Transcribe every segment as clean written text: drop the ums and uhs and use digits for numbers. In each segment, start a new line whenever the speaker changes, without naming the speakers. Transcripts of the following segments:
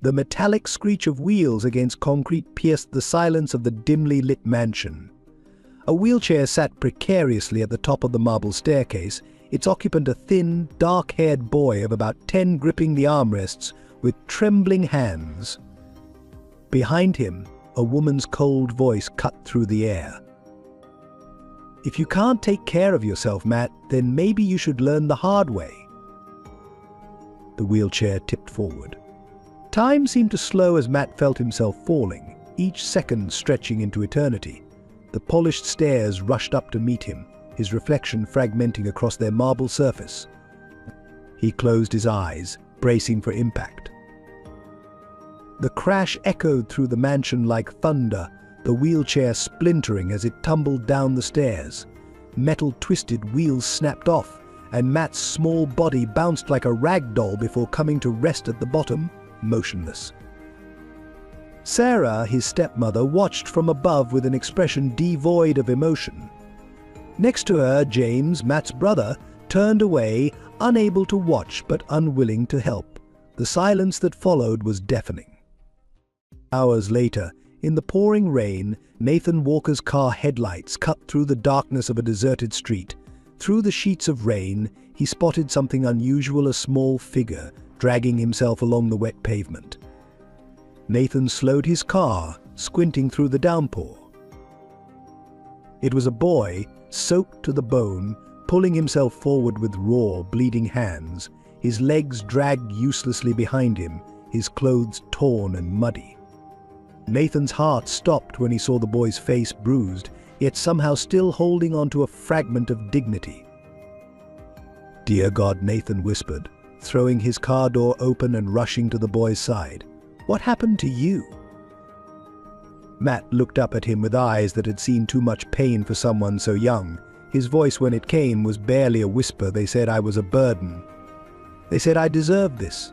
The metallic screech of wheels against concrete pierced the silence of the dimly lit mansion. A wheelchair sat precariously at the top of the marble staircase, its occupant a thin, dark-haired boy of about 10 gripping the armrests with trembling hands. Behind him, a woman's cold voice cut through the air. "If you can't take care of yourself, Matt, then maybe you should learn the hard way." The wheelchair tipped forward. Time seemed to slow as Matt felt himself falling, each second stretching into eternity. The polished stairs rushed up to meet him, his reflection fragmenting across their marble surface. He closed his eyes, bracing for impact. The crash echoed through the mansion like thunder, the wheelchair splintering as it tumbled down the stairs. Metal twisted wheels snapped off, and Matt's small body bounced like a rag doll before coming to rest at the bottom, motionless. Sarah, his stepmother, watched from above with an expression devoid of emotion. Next to her, James, Matt's brother, turned away, unable to watch but unwilling to help. The silence that followed was deafening. Hours later, in the pouring rain, Nathan Walker's car headlights cut through the darkness of a deserted street. Through the sheets of rain, he spotted something unusual, a small figure, dragging himself along the wet pavement. Nathan slowed his car, squinting through the downpour. It was a boy, soaked to the bone, pulling himself forward with raw, bleeding hands, his legs dragged uselessly behind him, his clothes torn and muddy. Nathan's heart stopped when he saw the boy's face bruised, yet somehow still holding on to a fragment of dignity. "Dear God," Nathan whispered, throwing his car door open and rushing to the boy's side. "What happened to you?" Matt looked up at him with eyes that had seen too much pain for someone so young. His voice, when it came, was barely a whisper. "They said I was a burden. They said I deserved this."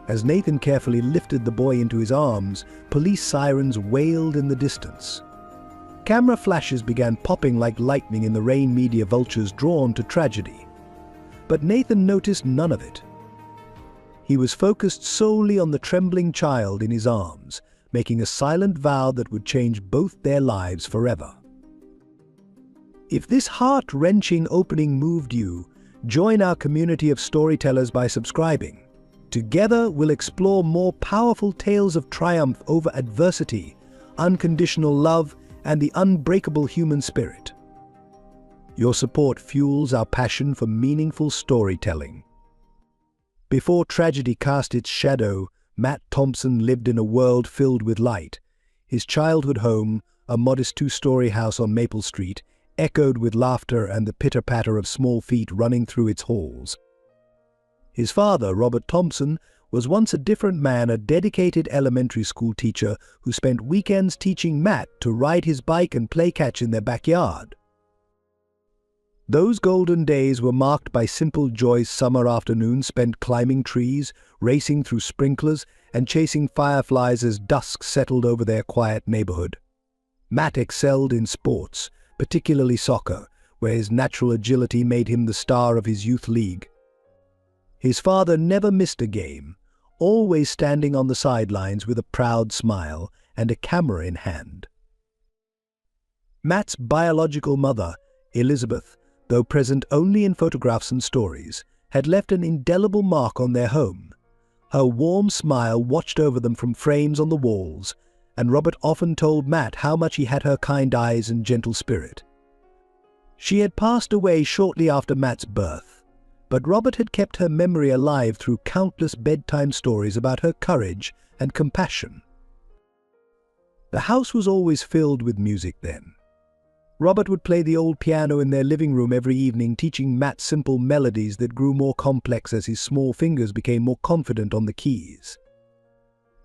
As Nathan carefully lifted the boy into his arms, police sirens wailed in the distance. Camera flashes began popping like lightning in the rain, media vultures drawn to tragedy. But Nathan noticed none of it. He was focused solely on the trembling child in his arms, making a silent vow that would change both their lives forever. If this heart-wrenching opening moved you, join our community of storytellers by subscribing. Together, we'll explore more powerful tales of triumph over adversity, unconditional love, and the unbreakable human spirit. Your support fuels our passion for meaningful storytelling. Before tragedy cast its shadow, Matt Thompson lived in a world filled with light. His childhood home, a modest 2-story house on Maple Street, echoed with laughter and the pitter-patter of small feet running through its halls. His father, Robert Thompson, was once a different man, a dedicated elementary school teacher who spent weekends teaching Matt to ride his bike and play catch in their backyard. Those golden days were marked by simple joys. Summer afternoons spent climbing trees, racing through sprinklers, and chasing fireflies as dusk settled over their quiet neighborhood. Matt excelled in sports, particularly soccer, where his natural agility made him the star of his youth league. His father never missed a game, always standing on the sidelines with a proud smile and a camera in hand. Matt's biological mother, Elizabeth, though present only in photographs and stories, had left an indelible mark on their home. Her warm smile watched over them from frames on the walls, and Robert often told Matt how much he had her kind eyes and gentle spirit. She had passed away shortly after Matt's birth, but Robert had kept her memory alive through countless bedtime stories about her courage and compassion. The house was always filled with music then. Robert would play the old piano in their living room every evening, teaching Matt simple melodies that grew more complex as his small fingers became more confident on the keys.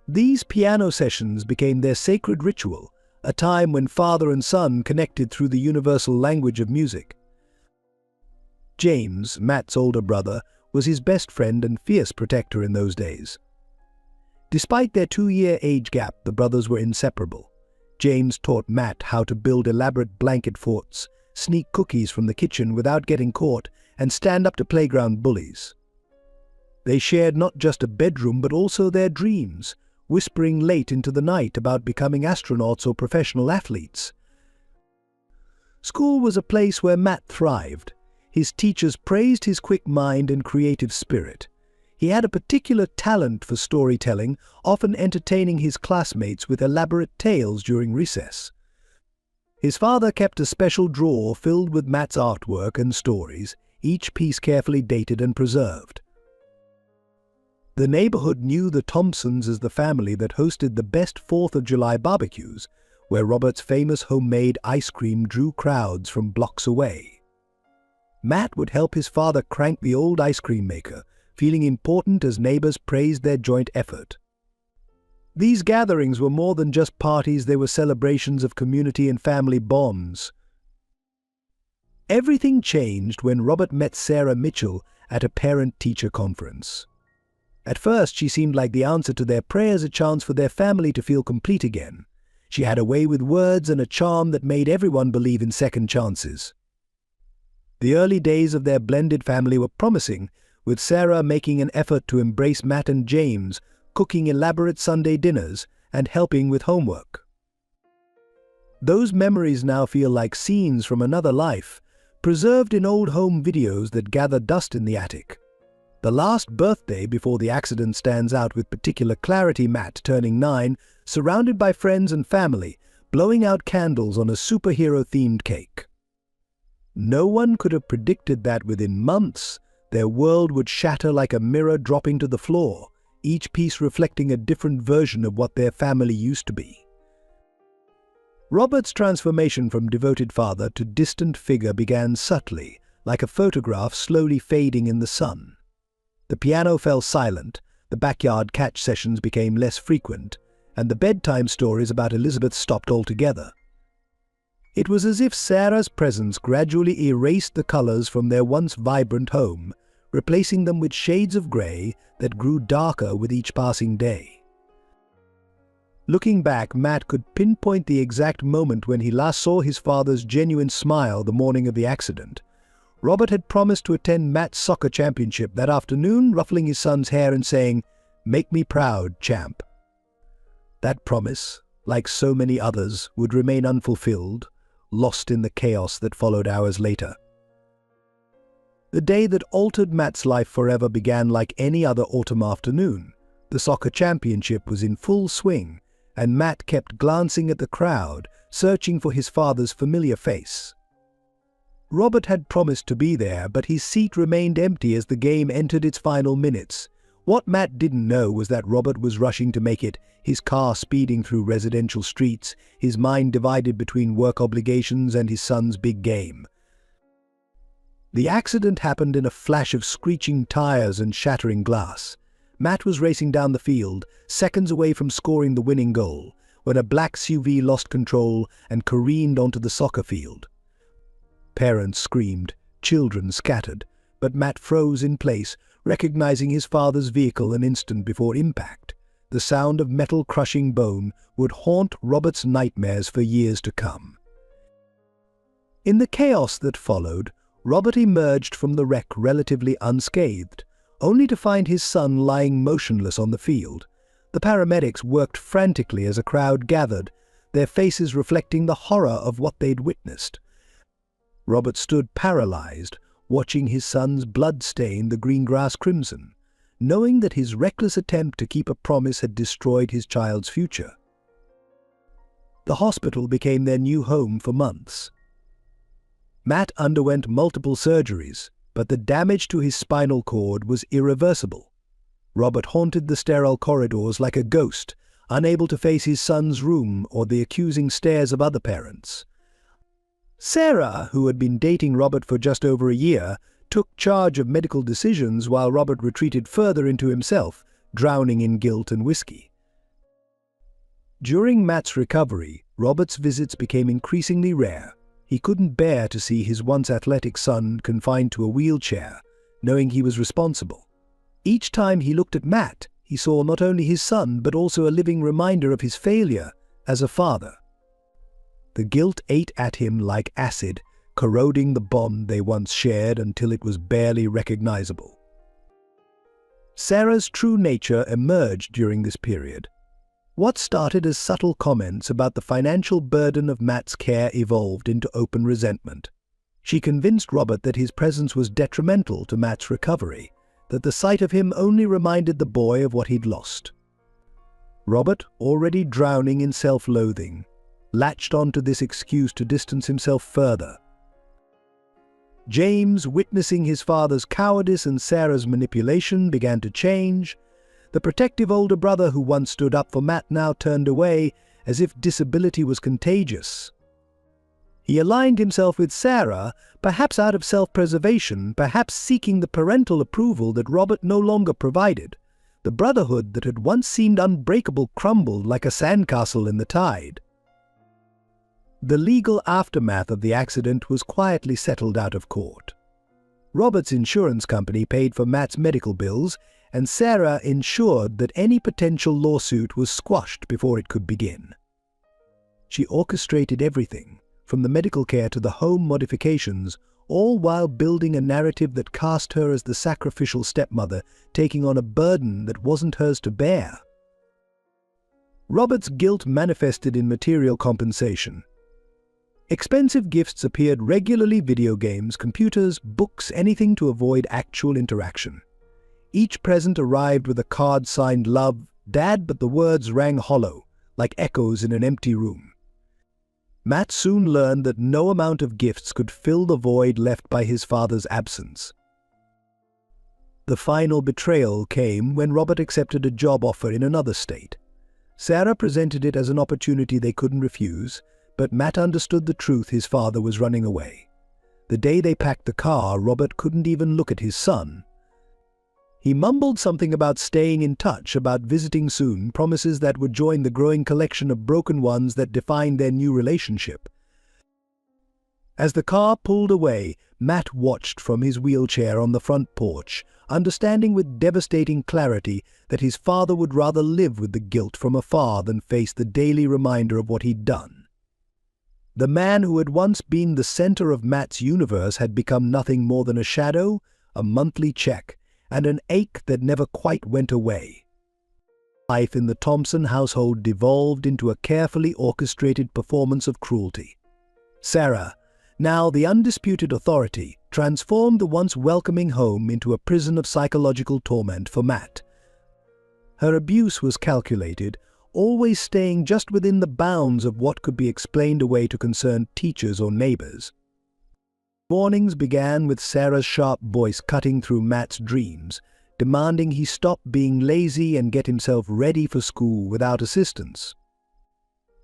These piano sessions became their sacred ritual, a time when father and son connected through the universal language of music. James, Matt's older brother, was his best friend and fierce protector in those days. Despite their 2-year age gap, the brothers were inseparable. James taught Matt how to build elaborate blanket forts, sneak cookies from the kitchen without getting caught, and stand up to playground bullies. They shared not just a bedroom but also their dreams, whispering late into the night about becoming astronauts or professional athletes. School was a place where Matt thrived. His teachers praised his quick mind and creative spirit. He had a particular talent for storytelling, often entertaining his classmates with elaborate tales during recess. His father kept a special drawer filled with Matt's artwork and stories, each piece carefully dated and preserved. The neighborhood knew the Thompsons as the family that hosted the best 4th of July barbecues, where Robert's famous homemade ice cream drew crowds from blocks away. Matt would help his father crank the old ice cream maker, feeling important as neighbors praised their joint effort. These gatherings were more than just parties, they were celebrations of community and family bonds. Everything changed when Robert met Sarah Mitchell at a parent-teacher conference. At first, she seemed like the answer to their prayers, a chance for their family to feel complete again. She had a way with words and a charm that made everyone believe in second chances. The early days of their blended family were promising, with Sarah making an effort to embrace Matt and James, cooking elaborate Sunday dinners, and helping with homework. Those memories now feel like scenes from another life, preserved in old home videos that gather dust in the attic. The last birthday before the accident stands out with particular clarity: Matt turning 9, surrounded by friends and family, blowing out candles on a superhero-themed cake. No one could have predicted that within months, their world would shatter like a mirror dropping to the floor, each piece reflecting a different version of what their family used to be. Robert's transformation from devoted father to distant figure began subtly, like a photograph slowly fading in the sun. The piano fell silent, the backyard catch sessions became less frequent, and the bedtime stories about Elizabeth stopped altogether. It was as if Sarah's presence gradually erased the colors from their once vibrant home, replacing them with shades of gray that grew darker with each passing day. Looking back, Matt could pinpoint the exact moment when he last saw his father's genuine smile the morning of the accident. Robert had promised to attend Matt's soccer championship that afternoon, ruffling his son's hair and saying, "Make me proud, champ." That promise, like so many others, would remain unfulfilled, lost in the chaos that followed hours later. The day that altered Matt's life forever began like any other autumn afternoon. The soccer championship was in full swing, and Matt kept glancing at the crowd, searching for his father's familiar face. Robert had promised to be there, but his seat remained empty as the game entered its final minutes. What Matt didn't know was that Robert was rushing to make it, his car speeding through residential streets, his mind divided between work obligations and his son's big game. The accident happened in a flash of screeching tires and shattering glass. Matt was racing down the field, seconds away from scoring the winning goal, when a black SUV lost control and careened onto the soccer field. Parents screamed, children scattered, but Matt froze in place, recognizing his father's vehicle an instant before impact. The sound of metal crushing bone would haunt Robert's nightmares for years to come. In the chaos that followed, Robert emerged from the wreck relatively unscathed, only to find his son lying motionless on the field. The paramedics worked frantically as a crowd gathered, their faces reflecting the horror of what they'd witnessed. Robert stood paralyzed, watching his son's blood stain the green grass crimson, knowing that his reckless attempt to keep a promise had destroyed his child's future. The hospital became their new home for months. Matt underwent multiple surgeries, but the damage to his spinal cord was irreversible. Robert haunted the sterile corridors like a ghost, unable to face his son's room or the accusing stares of other parents. Sarah, who had been dating Robert for just over a year, took charge of medical decisions while Robert retreated further into himself, drowning in guilt and whiskey. During Matt's recovery, Robert's visits became increasingly rare. He couldn't bear to see his once athletic son confined to a wheelchair, knowing he was responsible. Each time he looked at Matt, he saw not only his son but also a living reminder of his failure as a father. The guilt ate at him like acid, corroding the bond they once shared until it was barely recognizable. Sarah's true nature emerged during this period. What started as subtle comments about the financial burden of Matt's care evolved into open resentment. She convinced Robert that his presence was detrimental to Matt's recovery, that the sight of him only reminded the boy of what he'd lost. Robert, already drowning in self-loathing, latched onto this excuse to distance himself further. James, witnessing his father's cowardice and Sarah's manipulation, began to change. The protective older brother who once stood up for Matt now turned away, as if disability was contagious. He aligned himself with Sarah, perhaps out of self-preservation, perhaps seeking the parental approval that Robert no longer provided. The brotherhood that had once seemed unbreakable crumbled like a sandcastle in the tide. The legal aftermath of the accident was quietly settled out of court. Robert's insurance company paid for Matt's medical bills, and Sarah ensured that any potential lawsuit was squashed before it could begin. She orchestrated everything, from the medical care to the home modifications, all while building a narrative that cast her as the sacrificial stepmother, taking on a burden that wasn't hers to bear. Robert's guilt manifested in material compensation. Expensive gifts appeared regularly: video games, computers, books, anything to avoid actual interaction. Each present arrived with a card signed "Love, Dad," but the words rang hollow, like echoes in an empty room. Matt soon learned that no amount of gifts could fill the void left by his father's absence. The final betrayal came when Robert accepted a job offer in another state. Sarah presented it as an opportunity they couldn't refuse, but Matt understood the truth: his father was running away. The day they packed the car, Robert couldn't even look at his son. He mumbled something about staying in touch, about visiting soon, promises that would join the growing collection of broken ones that defined their new relationship. As the car pulled away, Matt watched from his wheelchair on the front porch, understanding with devastating clarity that his father would rather live with the guilt from afar than face the daily reminder of what he'd done. The man who had once been the center of Matt's universe had become nothing more than a shadow, a monthly check, and an ache that never quite went away. Life in the Thompson household devolved into a carefully orchestrated performance of cruelty. Sarah, now the undisputed authority, transformed the once welcoming home into a prison of psychological torment for Matt. Her abuse was calculated, always staying just within the bounds of what could be explained away to concerned teachers or neighbors. Mornings began with Sarah's sharp voice cutting through Matt's dreams, demanding he stop being lazy and get himself ready for school without assistance.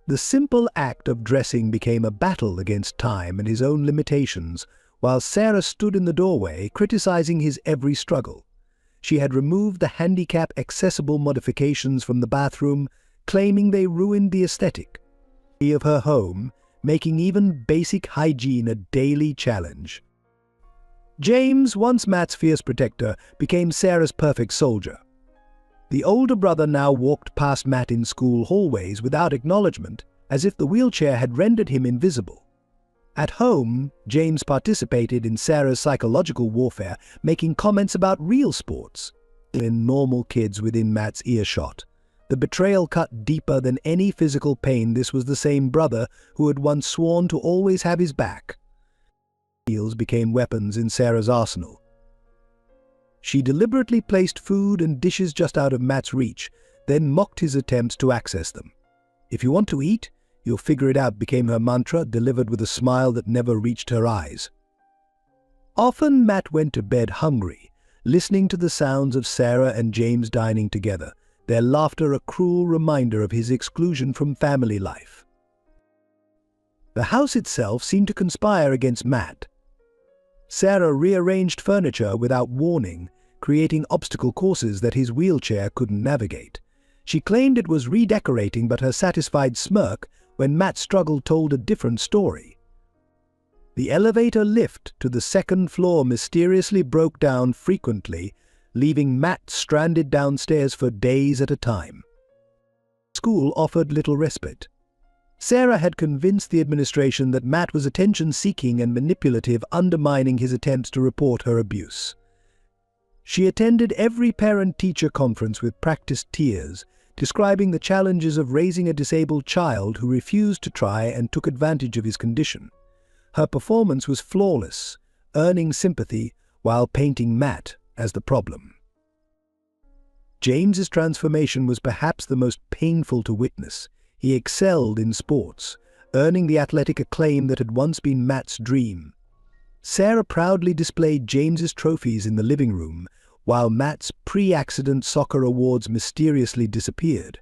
The simple act of dressing became a battle against time and his own limitations, while Sarah stood in the doorway, criticizing his every struggle. She had removed the handicap-accessible modifications from the bathroom, claiming they ruined the aesthetic of her home, making even basic hygiene a daily challenge. James, once Matt's fierce protector, became Sarah's perfect soldier. The older brother now walked past Matt in school hallways without acknowledgement, as if the wheelchair had rendered him invisible. At home, James participated in Sarah's psychological warfare, making comments about real sports in normal kids within Matt's earshot. The betrayal cut deeper than any physical pain. This was the same brother who had once sworn to always have his back. Meals became weapons in Sarah's arsenal. She deliberately placed food and dishes just out of Matt's reach, then mocked his attempts to access them. "If you want to eat, you'll figure it out," became her mantra, delivered with a smile that never reached her eyes. Often Matt went to bed hungry, listening to the sounds of Sarah and James dining together, their laughter a cruel reminder of his exclusion from family life. The house itself seemed to conspire against Matt. Sarah rearranged furniture without warning, creating obstacle courses that his wheelchair couldn't navigate. She claimed it was redecorating, but her satisfied smirk when Matt struggled told a different story. The elevator lift to the second floor mysteriously broke down frequently, leaving Matt stranded downstairs for days at a time. School offered little respite. Sarah had convinced the administration that Matt was attention-seeking and manipulative, undermining his attempts to report her abuse. She attended every parent-teacher conference with practiced tears, describing the challenges of raising a disabled child who refused to try and took advantage of his condition. Her performance was flawless, earning sympathy while painting Matt as the problem. James's transformation was perhaps the most painful to witness. He excelled in sports, earning the athletic acclaim that had once been Matt's dream. Sarah proudly displayed James's trophies in the living room, while Matt's pre-accident soccer awards mysteriously disappeared.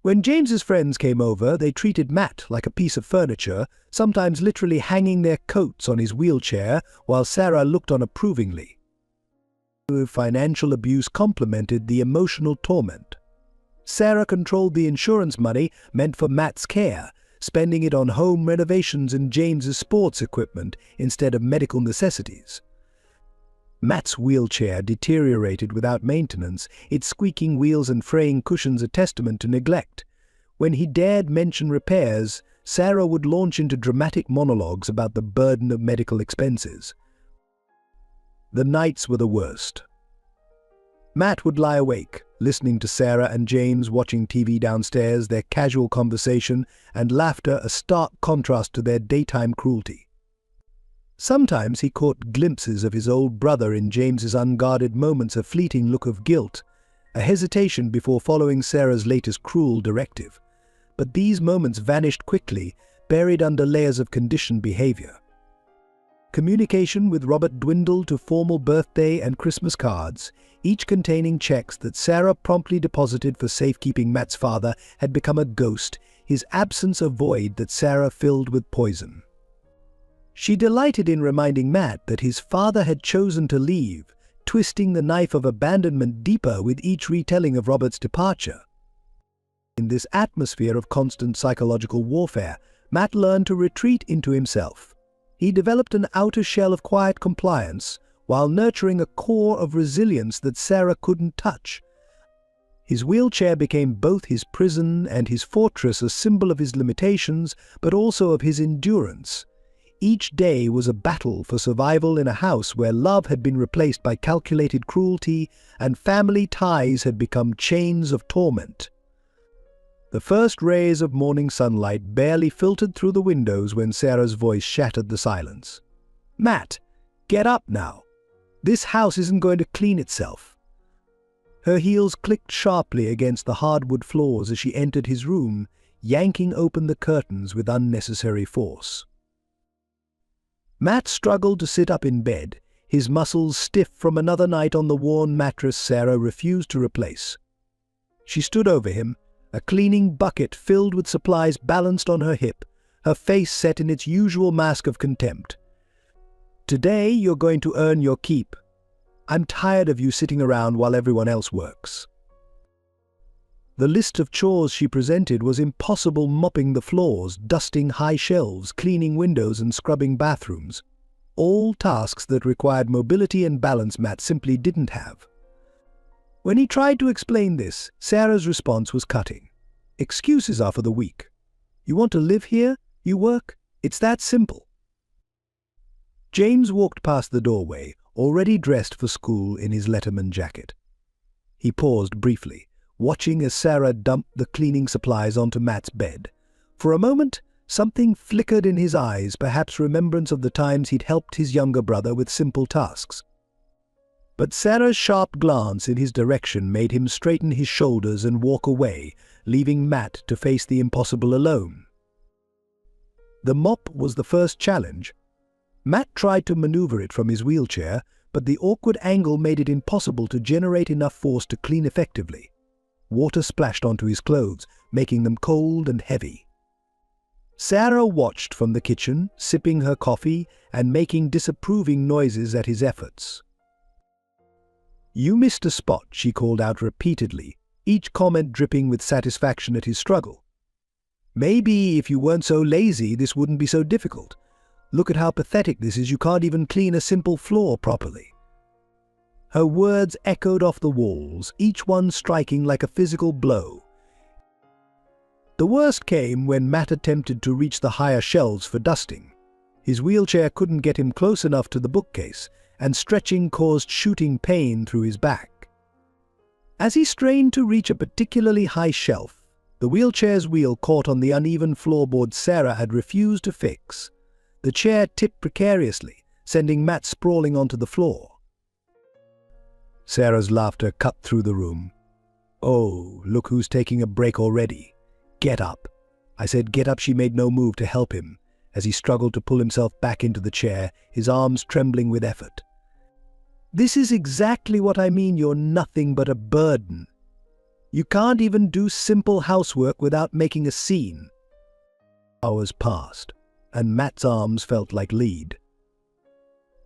When James's friends came over, they treated Matt like a piece of furniture, sometimes literally hanging their coats on his wheelchair, while Sarah looked on approvingly. Financial abuse complemented the emotional torment. Sarah controlled the insurance money meant for Matt's care, spending it on home renovations and James's sports equipment instead of medical necessities. Matt's wheelchair deteriorated without maintenance, its squeaking wheels and fraying cushions a testament to neglect. When he dared mention repairs, Sarah would launch into dramatic monologues about the burden of medical expenses. The nights were the worst. Matt would lie awake, listening to Sarah and James watching TV downstairs, their casual conversation and laughter a stark contrast to their daytime cruelty. Sometimes he caught glimpses of his old brother in James's unguarded moments, a fleeting look of guilt, a hesitation before following Sarah's latest cruel directive. But these moments vanished quickly, buried under layers of conditioned behavior. Communication with Robert dwindled to formal birthday and Christmas cards, each containing checks that Sarah promptly deposited for safekeeping. Matt's father had become a ghost, his absence a void that Sarah filled with poison. She delighted in reminding Matt that his father had chosen to leave, twisting the knife of abandonment deeper with each retelling of Robert's departure. In this atmosphere of constant psychological warfare, Matt learned to retreat into himself. He developed an outer shell of quiet compliance, while nurturing a core of resilience that Sarah couldn't touch. His wheelchair became both his prison and his fortress, a symbol of his limitations, but also of his endurance. Each day was a battle for survival in a house where love had been replaced by calculated cruelty and family ties had become chains of torment. The first rays of morning sunlight barely filtered through the windows when Sarah's voice shattered the silence. "Matt, get up now. This house isn't going to clean itself." Her heels clicked sharply against the hardwood floors as she entered his room, yanking open the curtains with unnecessary force. Matt struggled to sit up in bed, his muscles stiff from another night on the worn mattress Sarah refused to replace. She stood over him, a cleaning bucket filled with supplies balanced on her hip, her face set in its usual mask of contempt. "Today you're going to earn your keep. I'm tired of you sitting around while everyone else works." The list of chores she presented was impossible: mopping the floors, dusting high shelves, cleaning windows and scrubbing bathrooms. All tasks that required mobility and balance Matt simply didn't have. When he tried to explain this, Sarah's response was cutting. "Excuses are for the weak. You want to live here? You work? It's that simple." James walked past the doorway, already dressed for school in his Letterman jacket. He paused briefly, watching as Sarah dumped the cleaning supplies onto Matt's bed. For a moment, something flickered in his eyes, perhaps remembrance of the times he'd helped his younger brother with simple tasks. But Sarah's sharp glance in his direction made him straighten his shoulders and walk away, leaving Matt to face the impossible alone. The mop was the first challenge. Matt tried to maneuver it from his wheelchair, but the awkward angle made it impossible to generate enough force to clean effectively. Water splashed onto his clothes, making them cold and heavy. Sarah watched from the kitchen, sipping her coffee and making disapproving noises at his efforts. "You missed a spot," she called out repeatedly, each comment dripping with satisfaction at his struggle. "Maybe if you weren't so lazy, this wouldn't be so difficult. Look at how pathetic this is. You can't even clean a simple floor properly." Her words echoed off the walls, each one striking like a physical blow. The worst came when Matt attempted to reach the higher shelves for dusting. His wheelchair couldn't get him close enough to the bookcase, and stretching caused shooting pain through his back. As he strained to reach a particularly high shelf, the wheelchair's wheel caught on the uneven floorboard Sarah had refused to fix. The chair tipped precariously, sending Matt sprawling onto the floor. Sarah's laughter cut through the room. "Oh, look who's taking a break already. Get up." I said get up. She made no move to help him, as he struggled to pull himself back into the chair, his arms trembling with effort. "This is exactly what I mean. You're nothing but a burden. You can't even do simple housework without making a scene." Hours passed, and Matt's arms felt like lead.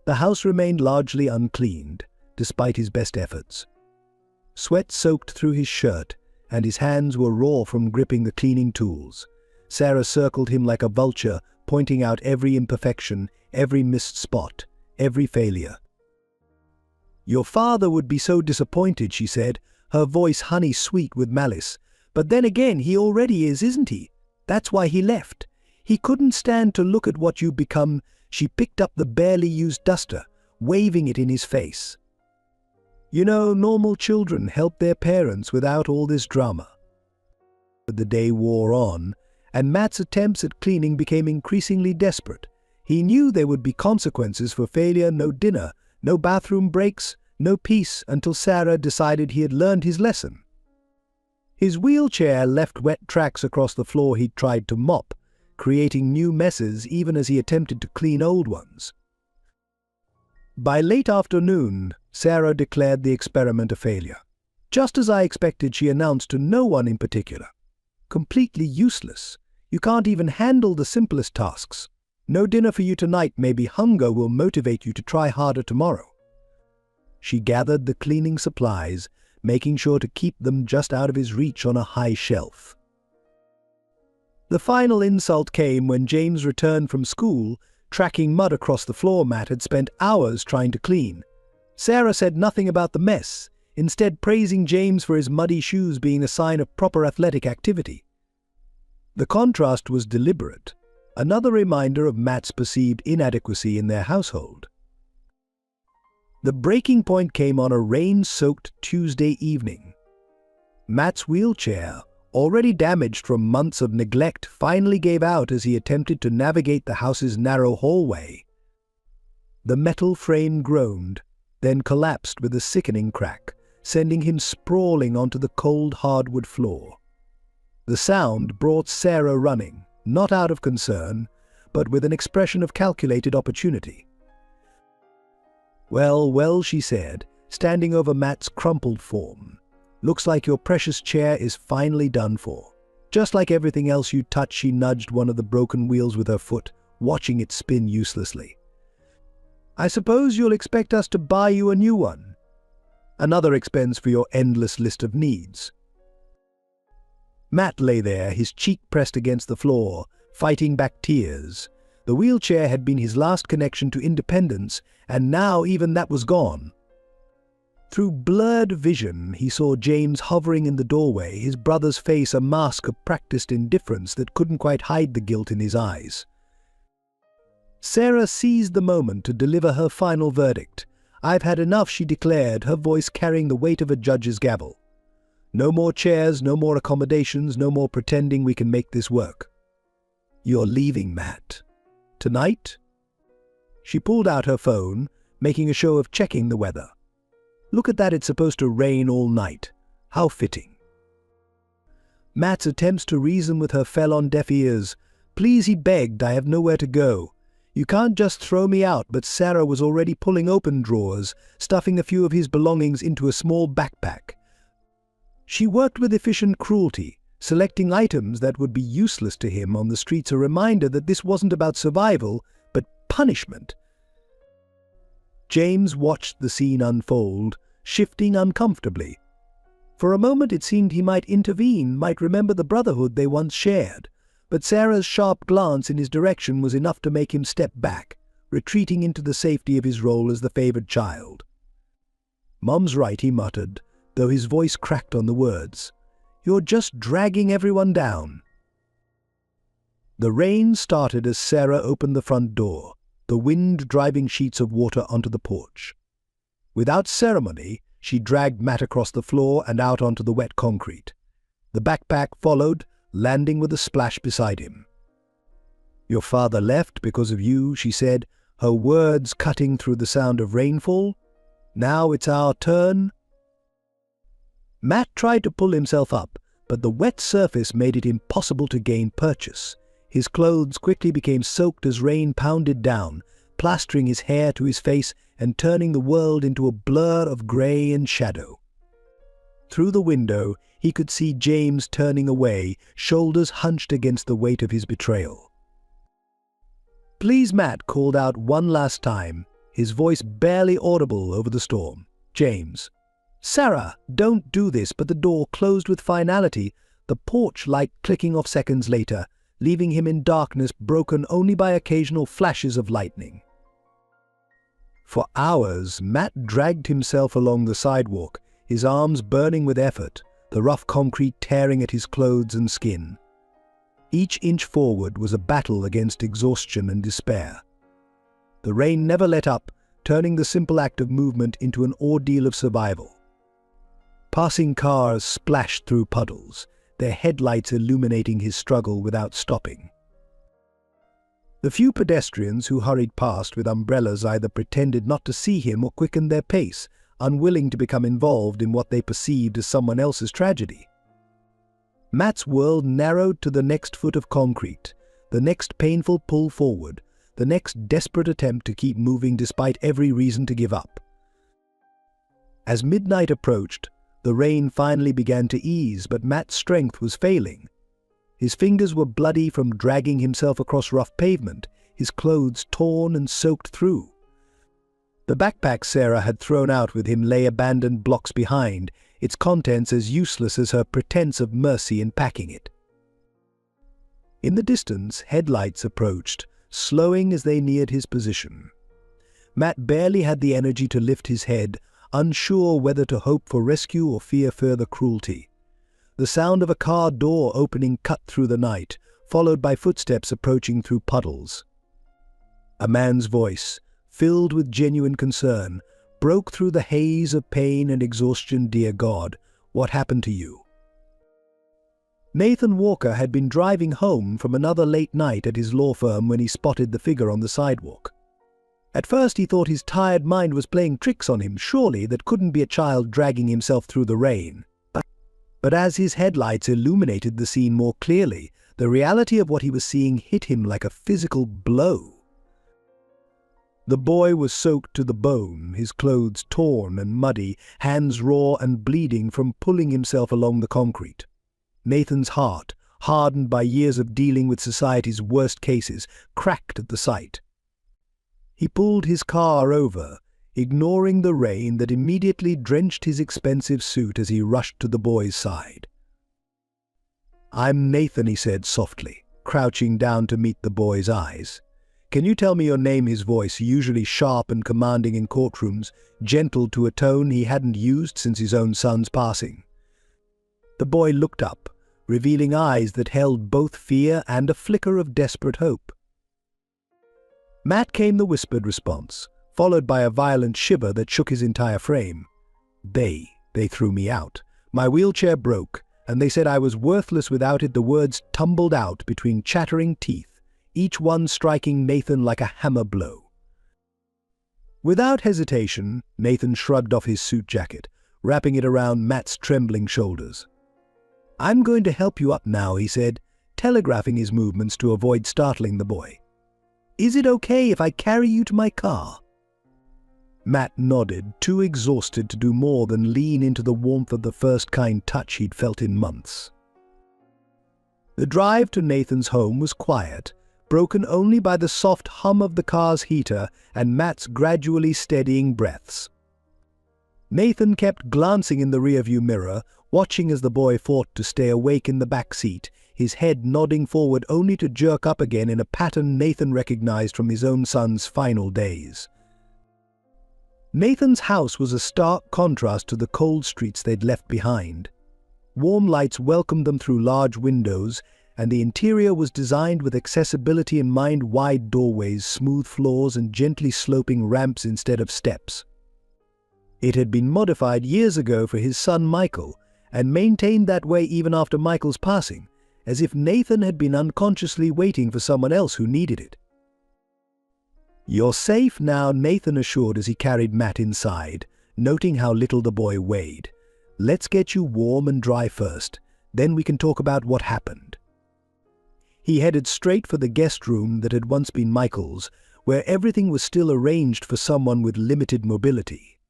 The house remained largely uncleaned, despite his best efforts. Sweat soaked through his shirt, and his hands were raw from gripping the cleaning tools. Sarah circled him like a vulture, pointing out every imperfection, every missed spot, every failure. "Your father would be so disappointed," she said, her voice honey-sweet with malice. "But then again, he already is, isn't he? That's why he left. He couldn't stand to look at what you've become." She picked up the barely used duster, waving it in his face. "You know, normal children help their parents without all this drama." But the day wore on, and Matt's attempts at cleaning became increasingly desperate. He knew there would be consequences for failure: no dinner, no bathroom breaks, no peace, until Sarah decided he had learned his lesson. His wheelchair left wet tracks across the floor he'd tried to mop, creating new messes even as he attempted to clean old ones. By late afternoon, Sarah declared the experiment a failure. Just as I expected, she announced to no one in particular. "Completely useless. You can't even handle the simplest tasks. No dinner for you tonight. Maybe hunger will motivate you to try harder tomorrow." She gathered the cleaning supplies, making sure to keep them just out of his reach on a high shelf. The final insult came when James returned from school, tracking mud across the floor Matt had spent hours trying to clean. Sarah said nothing about the mess, instead praising James for his muddy shoes being a sign of proper athletic activity. The contrast was deliberate, another reminder of Matt's perceived inadequacy in their household. The breaking point came on a rain-soaked Tuesday evening. Matt's wheelchair, already damaged from months of neglect, finally gave out as he attempted to navigate the house's narrow hallway. The metal frame groaned, then collapsed with a sickening crack, sending him sprawling onto the cold hardwood floor. The sound brought Sarah running, not out of concern, but with an expression of calculated opportunity. "Well, well," she said, standing over Matt's crumpled form. "Looks like your precious chair is finally done for. Just like everything else you touch." She nudged one of the broken wheels with her foot, watching it spin uselessly. "I suppose you'll expect us to buy you a new one. Another expense for your endless list of needs." Matt lay there, his cheek pressed against the floor, fighting back tears. The wheelchair had been his last connection to independence, and now even that was gone. Through blurred vision, he saw James hovering in the doorway, his brother's face a mask of practiced indifference that couldn't quite hide the guilt in his eyes. Sarah seized the moment to deliver her final verdict. "I've had enough," she declared, her voice carrying the weight of a judge's gavel. "No more chairs, no more accommodations, no more pretending we can make this work. You're leaving, Matt. Tonight?" She pulled out her phone, making a show of checking the weather. "Look at that, it's supposed to rain all night. How fitting." Matt's attempts to reason with her fell on deaf ears. "Please," he begged, "I have nowhere to go. You can't just throw me out." But Sarah was already pulling open drawers, stuffing a few of his belongings into a small backpack. She worked with efficient cruelty, selecting items that would be useless to him on the streets, a reminder that this wasn't about survival, but punishment. James watched the scene unfold, shifting uncomfortably. For a moment it seemed he might intervene, might remember the brotherhood they once shared, but Sarah's sharp glance in his direction was enough to make him step back, retreating into the safety of his role as the favored child. "Mom's right," he muttered, though his voice cracked on the words. "You're just dragging everyone down." The rain started as Sarah opened the front door. the wind driving sheets of water onto the porch. Without ceremony, she dragged Matt across the floor and out onto the wet concrete. The backpack followed, landing with a splash beside him. "Your father left because of you," she said, her words cutting through the sound of rainfall. "Now it's our turn." Matt tried to pull himself up, but the wet surface made it impossible to gain purchase. His clothes quickly became soaked as rain pounded down, plastering his hair to his face and turning the world into a blur of grey and shadow. Through the window, he could see James turning away, shoulders hunched against the weight of his betrayal. "Please," Matt called out one last time, his voice barely audible over the storm. "James." "Sarah, don't do this," but the door closed with finality, the porch light clicking off seconds later, leaving him in darkness broken only by occasional flashes of lightning. For hours, Matt dragged himself along the sidewalk, his arms burning with effort, the rough concrete tearing at his clothes and skin. Each inch forward was a battle against exhaustion and despair. The rain never let up, turning the simple act of movement into an ordeal of survival. Passing cars splashed through puddles, their headlights illuminating his struggle without stopping. The few pedestrians who hurried past with umbrellas either pretended not to see him or quickened their pace, unwilling to become involved in what they perceived as someone else's tragedy. Matt's world narrowed to the next foot of concrete, the next painful pull forward, the next desperate attempt to keep moving despite every reason to give up. As midnight approached, the rain finally began to ease, but Matt's strength was failing. His fingers were bloody from dragging himself across rough pavement, his clothes torn and soaked through. The backpack Sarah had thrown out with him lay abandoned blocks behind, its contents as useless as her pretense of mercy in packing it. In the distance, headlights approached, slowing as they neared his position. Matt barely had the energy to lift his head, unsure whether to hope for rescue or fear further cruelty. The sound of a car door opening cut through the night, followed by footsteps approaching through puddles. A man's voice, filled with genuine concern, broke through the haze of pain and exhaustion. "Dear God, what happened to you?" Nathan Walker had been driving home from another late night at his law firm when he spotted the figure on the sidewalk. At first he thought his tired mind was playing tricks on him. Surely that couldn't be a child dragging himself through the rain. But as his headlights illuminated the scene more clearly, the reality of what he was seeing hit him like a physical blow. The boy was soaked to the bone, his clothes torn and muddy, hands raw and bleeding from pulling himself along the concrete. Nathan's heart, hardened by years of dealing with society's worst cases, cracked at the sight. He pulled his car over, ignoring the rain that immediately drenched his expensive suit as he rushed to the boy's side. "I'm Nathan," he said softly, crouching down to meet the boy's eyes. "Can you tell me your name?" His voice, usually sharp and commanding in courtrooms, gentle to a tone he hadn't used since his own son's passing. The boy looked up, revealing eyes that held both fear and a flicker of desperate hope. Matt came the whispered response, followed by a violent shiver that shook his entire frame. They threw me out. My wheelchair broke, and they said I was worthless without it." The words tumbled out between chattering teeth, each one striking Nathan like a hammer blow. Without hesitation, Nathan shrugged off his suit jacket, wrapping it around Matt's trembling shoulders. "I'm going to help you up now," he said, telegraphing his movements to avoid startling the boy. "Is it okay if I carry you to my car?" Matt nodded, too exhausted to do more than lean into the warmth of the first kind touch he'd felt in months. The drive to Nathan's home was quiet, broken only by the soft hum of the car's heater and Matt's gradually steadying breaths. Nathan kept glancing in the rearview mirror, watching as the boy fought to stay awake in the back seat, his head nodding forward only to jerk up again in a pattern Nathan recognized from his own son's final days. Nathan's house was a stark contrast to the cold streets they'd left behind. Warm lights welcomed them through large windows, and the interior was designed with accessibility in mind: wide doorways, smooth floors, and gently sloping ramps instead of steps. It had been modified years ago for his son Michael, and maintained that way even after Michael's passing, as if Nathan had been unconsciously waiting for someone else who needed it. "You're safe now," Nathan assured as he carried Matt inside, noting how little the boy weighed. "Let's get you warm and dry first, then we can talk about what happened." He headed straight for the guest room that had once been Michael's, where everything was still arranged for someone with limited mobility.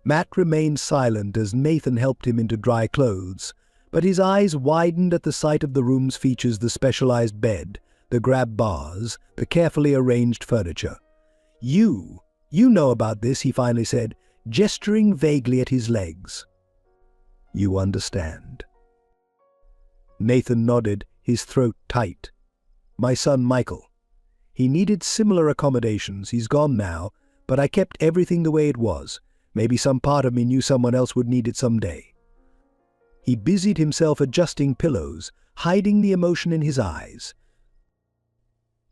Matt remained silent as Nathan helped him into dry clothes, but his eyes widened at the sight of the room's features: the specialized bed, the grab bars, the carefully arranged furniture. You know about this," he finally said, gesturing vaguely at his legs. "You understand." Nathan nodded, his throat tight. "My son Michael. He needed similar accommodations. He's gone now, but I kept everything the way it was. Maybe some part of me knew someone else would need it someday." He busied himself adjusting pillows, hiding the emotion in his eyes.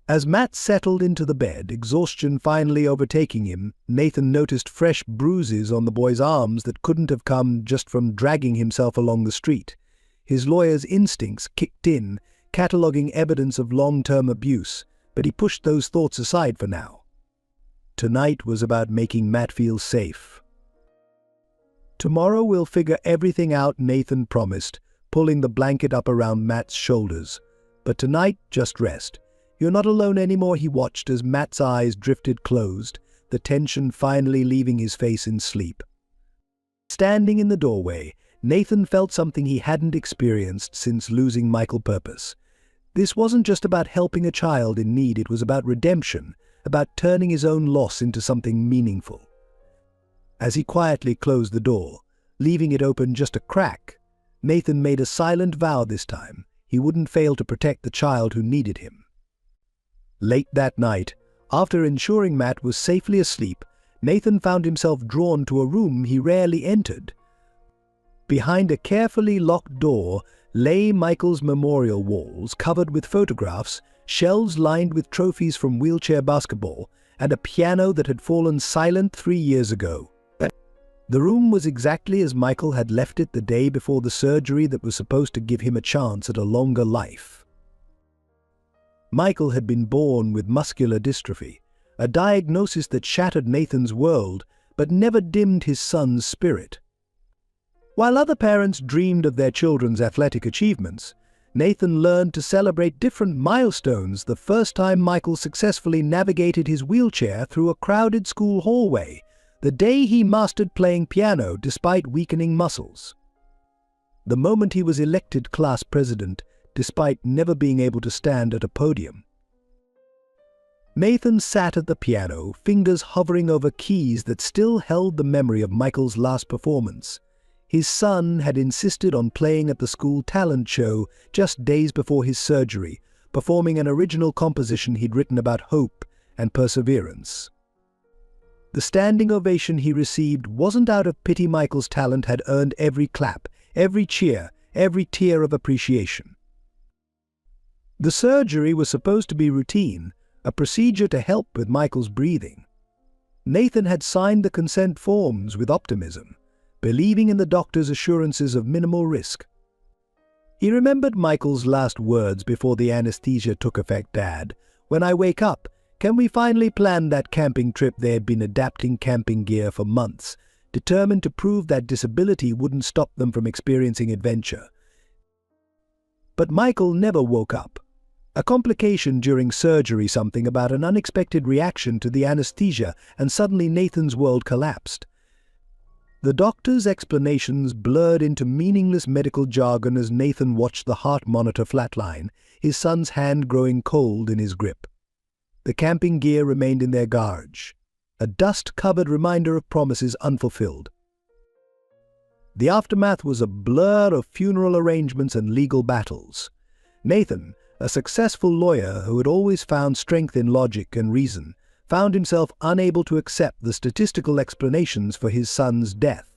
As Matt settled into the bed, exhaustion finally overtaking him, Nathan noticed fresh bruises on the boy's arms that couldn't have come just from dragging himself along the street. His lawyer's instincts kicked in, cataloging evidence of long-term abuse, but he pushed those thoughts aside for now. Tonight was about making Matt feel safe. "Tomorrow we'll figure everything out," Nathan promised, pulling the blanket up around Matt's shoulders. "But tonight, just rest. You're not alone anymore," he watched as Matt's eyes drifted closed, the tension finally leaving his face in sleep. Standing in the doorway, Nathan felt something he hadn't experienced since losing Michael Purpose. This wasn't just about helping a child in need, it was about redemption, about turning his own loss into something meaningful. As he quietly closed the door, leaving it open just a crack, Nathan made a silent vow this time: he wouldn't fail to protect the child who needed him. Late that night, after ensuring Matt was safely asleep, Nathan found himself drawn to a room he rarely entered. Behind a carefully locked door lay Michael's memorial walls covered with photographs, shelves lined with trophies from wheelchair basketball, and a piano that had fallen silent 3 years ago. The room was exactly as Michael had left it the day before the surgery that was supposed to give him a chance at a longer life. Michael had been born with muscular dystrophy, a diagnosis that shattered Nathan's world but never dimmed his son's spirit. While other parents dreamed of their children's athletic achievements, Nathan learned to celebrate different milestones: the first time Michael successfully navigated his wheelchair through a crowded school hallway, the day he mastered playing piano despite weakening muscles, the moment he was elected class president despite never being able to stand at a podium. Nathan sat at the piano, fingers hovering over keys that still held the memory of Michael's last performance. His son had insisted on playing at the school talent show just days before his surgery, performing an original composition he'd written about hope and perseverance. The standing ovation he received wasn't out of pity. Michael's talent had earned every clap, every cheer, every tear of appreciation. The surgery was supposed to be routine, a procedure to help with Michael's breathing. Nathan had signed the consent forms with optimism, believing in the doctor's assurances of minimal risk. He remembered Michael's last words before the anesthesia took effect: "Dad, when I wake up, can we finally plan that camping trip?" They had been adapting camping gear for months, determined to prove that disability wouldn't stop them from experiencing adventure. But Michael never woke up. A complication during surgery, something about an unexpected reaction to the anesthesia, and suddenly Nathan's world collapsed. The doctor's explanations blurred into meaningless medical jargon as Nathan watched the heart monitor flatline, his son's hand growing cold in his grip. The camping gear remained in their garage, a dust-covered reminder of promises unfulfilled. The aftermath was a blur of funeral arrangements and legal battles. Nathan, a successful lawyer who had always found strength in logic and reason, found himself unable to accept the statistical explanations for his son's death.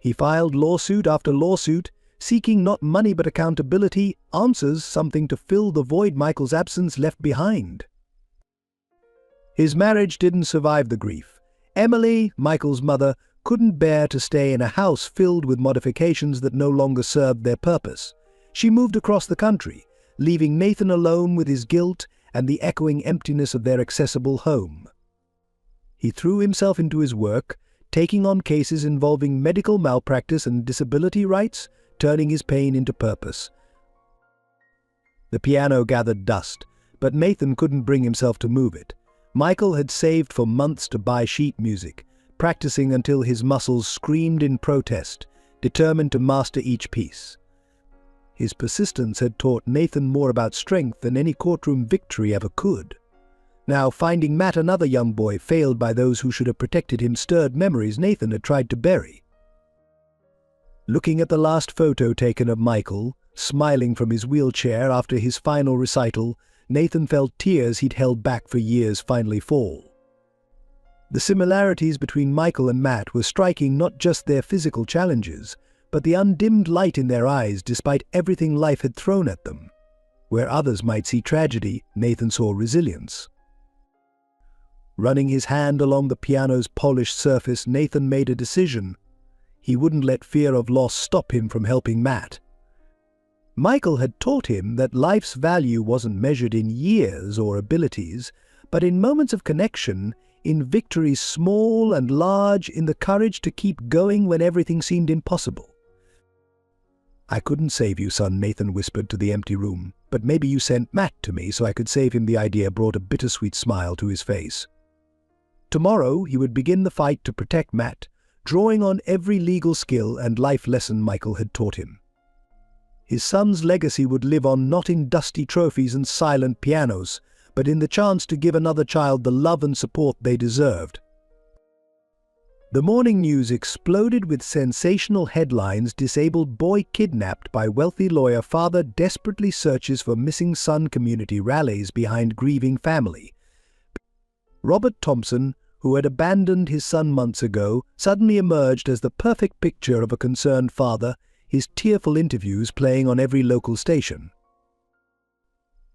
He filed lawsuit after lawsuit, seeking not money but accountability, answers, something to fill the void Michael's absence left behind. His marriage didn't survive the grief. Emily, Michael's mother, couldn't bear to stay in a house filled with modifications that no longer served their purpose. She moved across the country, leaving Nathan alone with his guilt and the echoing emptiness of their accessible home. He threw himself into his work, taking on cases involving medical malpractice and disability rights, turning his pain into purpose. The piano gathered dust, but Nathan couldn't bring himself to move it. Michael had saved for months to buy sheet music, practicing until his muscles screamed in protest, determined to master each piece. His persistence had taught Nathan more about strength than any courtroom victory ever could. Now, finding Matt, another young boy failed by those who should have protected him, stirred memories Nathan had tried to bury. Looking at the last photo taken of Michael, smiling from his wheelchair after his final recital, Nathan felt tears he'd held back for years finally fall. The similarities between Michael and Matt were striking, not just their physical challenges, but the undimmed light in their eyes despite everything life had thrown at them. Where others might see tragedy, Nathan saw resilience. Running his hand along the piano's polished surface, Nathan made a decision. He wouldn't let fear of loss stop him from helping Matt. Michael had taught him that life's value wasn't measured in years or abilities, but in moments of connection, in victories small and large, in the courage to keep going when everything seemed impossible. "I couldn't save you, son," Nathan whispered to the empty room, "but maybe you sent Matt to me so I could save him." The idea brought a bittersweet smile to his face. Tomorrow he would begin the fight to protect Matt, drawing on every legal skill and life lesson Michael had taught him. His son's legacy would live on, not in dusty trophies and silent pianos, but in the chance to give another child the love and support they deserved. The morning news exploded with sensational headlines: "Disabled boy kidnapped by wealthy lawyer, father desperately searches for missing son, community rallies behind grieving family." Robert Thompson, who had abandoned his son months ago, suddenly emerged as the perfect picture of a concerned father, his tearful interviews playing on every local station.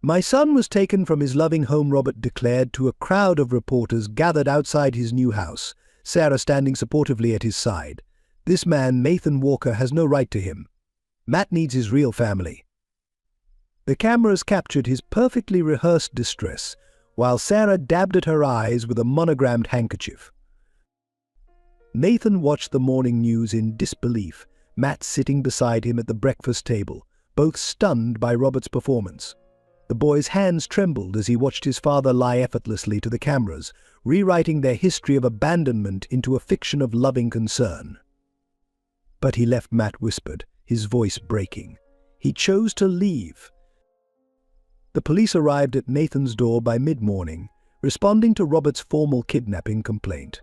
"My son was taken from his loving home," Robert declared to a crowd of reporters gathered outside his new house, Sarah standing supportively at his side. "This man, Nathan Walker, has no right to him. Matt needs his real family." The cameras captured his perfectly rehearsed distress, while Sarah dabbed at her eyes with a monogrammed handkerchief. Nathan watched the morning news in disbelief, Matt sitting beside him at the breakfast table, both stunned by Robert's performance. The boy's hands trembled as he watched his father lie effortlessly to the cameras, rewriting their history of abandonment into a fiction of loving concern. "But he left," Matt whispered, his voice breaking. "He chose to leave." The police arrived at Nathan's door by mid-morning, responding to Robert's formal kidnapping complaint.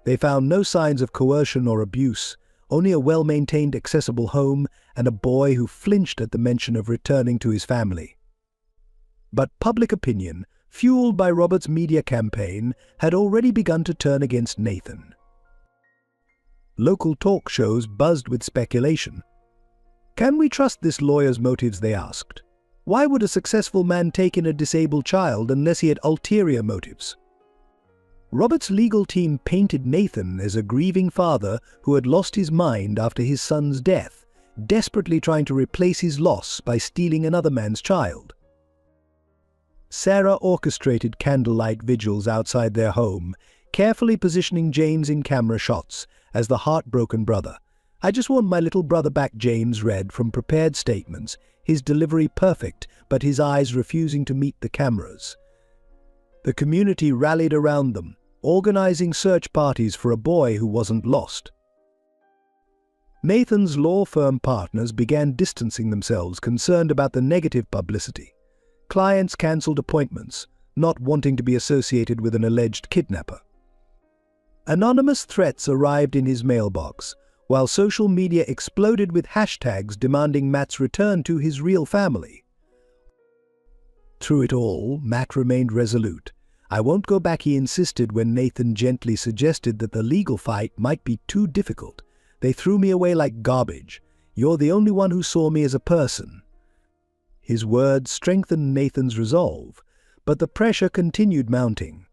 They found no signs of coercion or abuse, only a well-maintained, accessible home and a boy who flinched at the mention of returning to his family. But public opinion, fueled by Robert's media campaign, had already begun to turn against Nathan. Local talk shows buzzed with speculation. "Can we trust this lawyer's motives?" they asked. "Why would a successful man take in a disabled child unless he had ulterior motives?" Robert's legal team painted Nathan as a grieving father who had lost his mind after his son's death, desperately trying to replace his loss by stealing another man's child. Sarah orchestrated candlelight vigils outside their home, carefully positioning James in camera shots as the heartbroken brother. "I just want my little brother back," James read from prepared statements, his delivery perfect, but his eyes refusing to meet the cameras. The community rallied around them, organizing search parties for a boy who wasn't lost. Nathan's law firm partners began distancing themselves, concerned about the negative publicity. Clients cancelled appointments, not wanting to be associated with an alleged kidnapper. Anonymous threats arrived in his mailbox, while social media exploded with hashtags demanding Matt's return to his real family. Through it all, Matt remained resolute. "I won't go back," he insisted when Nathan gently suggested that the legal fight might be too difficult. "They threw me away like garbage. You're the only one who saw me as a person." His words strengthened Nathan's resolve, but the pressure continued mounting.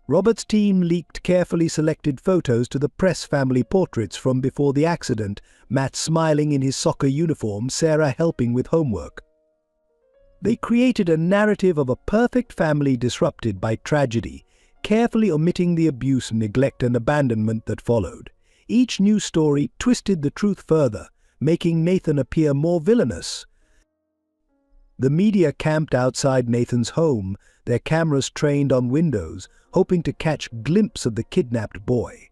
Robert's team leaked carefully selected photos to the press family portraits from before the accident, Matt smiling in his soccer uniform, Sarah helping with homework. They created a narrative of a perfect family disrupted by tragedy, carefully omitting the abuse, neglect, and abandonment that followed. Each new story twisted the truth further, making Nathan appear more villainous. The media camped outside Nathan's home, their cameras trained on windows, hoping to catch a glimpse of the kidnapped boy.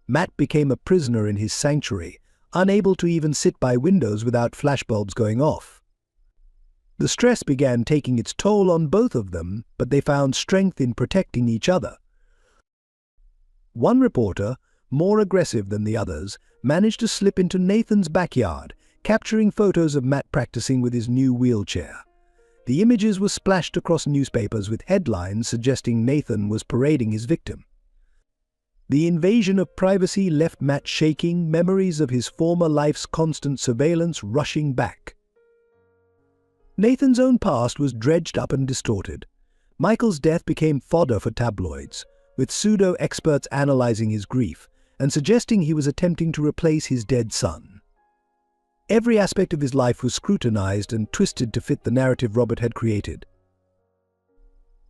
Matt became a prisoner in his sanctuary, unable to even sit by windows without flashbulbs going off. The stress began taking its toll on both of them, but they found strength in protecting each other. One reporter, more aggressive than the others, managed to slip into Nathan's backyard, capturing photos of Matt practicing with his new wheelchair. The images were splashed across newspapers with headlines suggesting Nathan was parading his victim. The invasion of privacy left Matt shaking, memories of his former life's constant surveillance rushing back. Nathan's own past was dredged up and distorted. Michael's death became fodder for tabloids, with pseudo-experts analyzing his grief and suggesting he was attempting to replace his dead son. Every aspect of his life was scrutinized and twisted to fit the narrative Robert had created.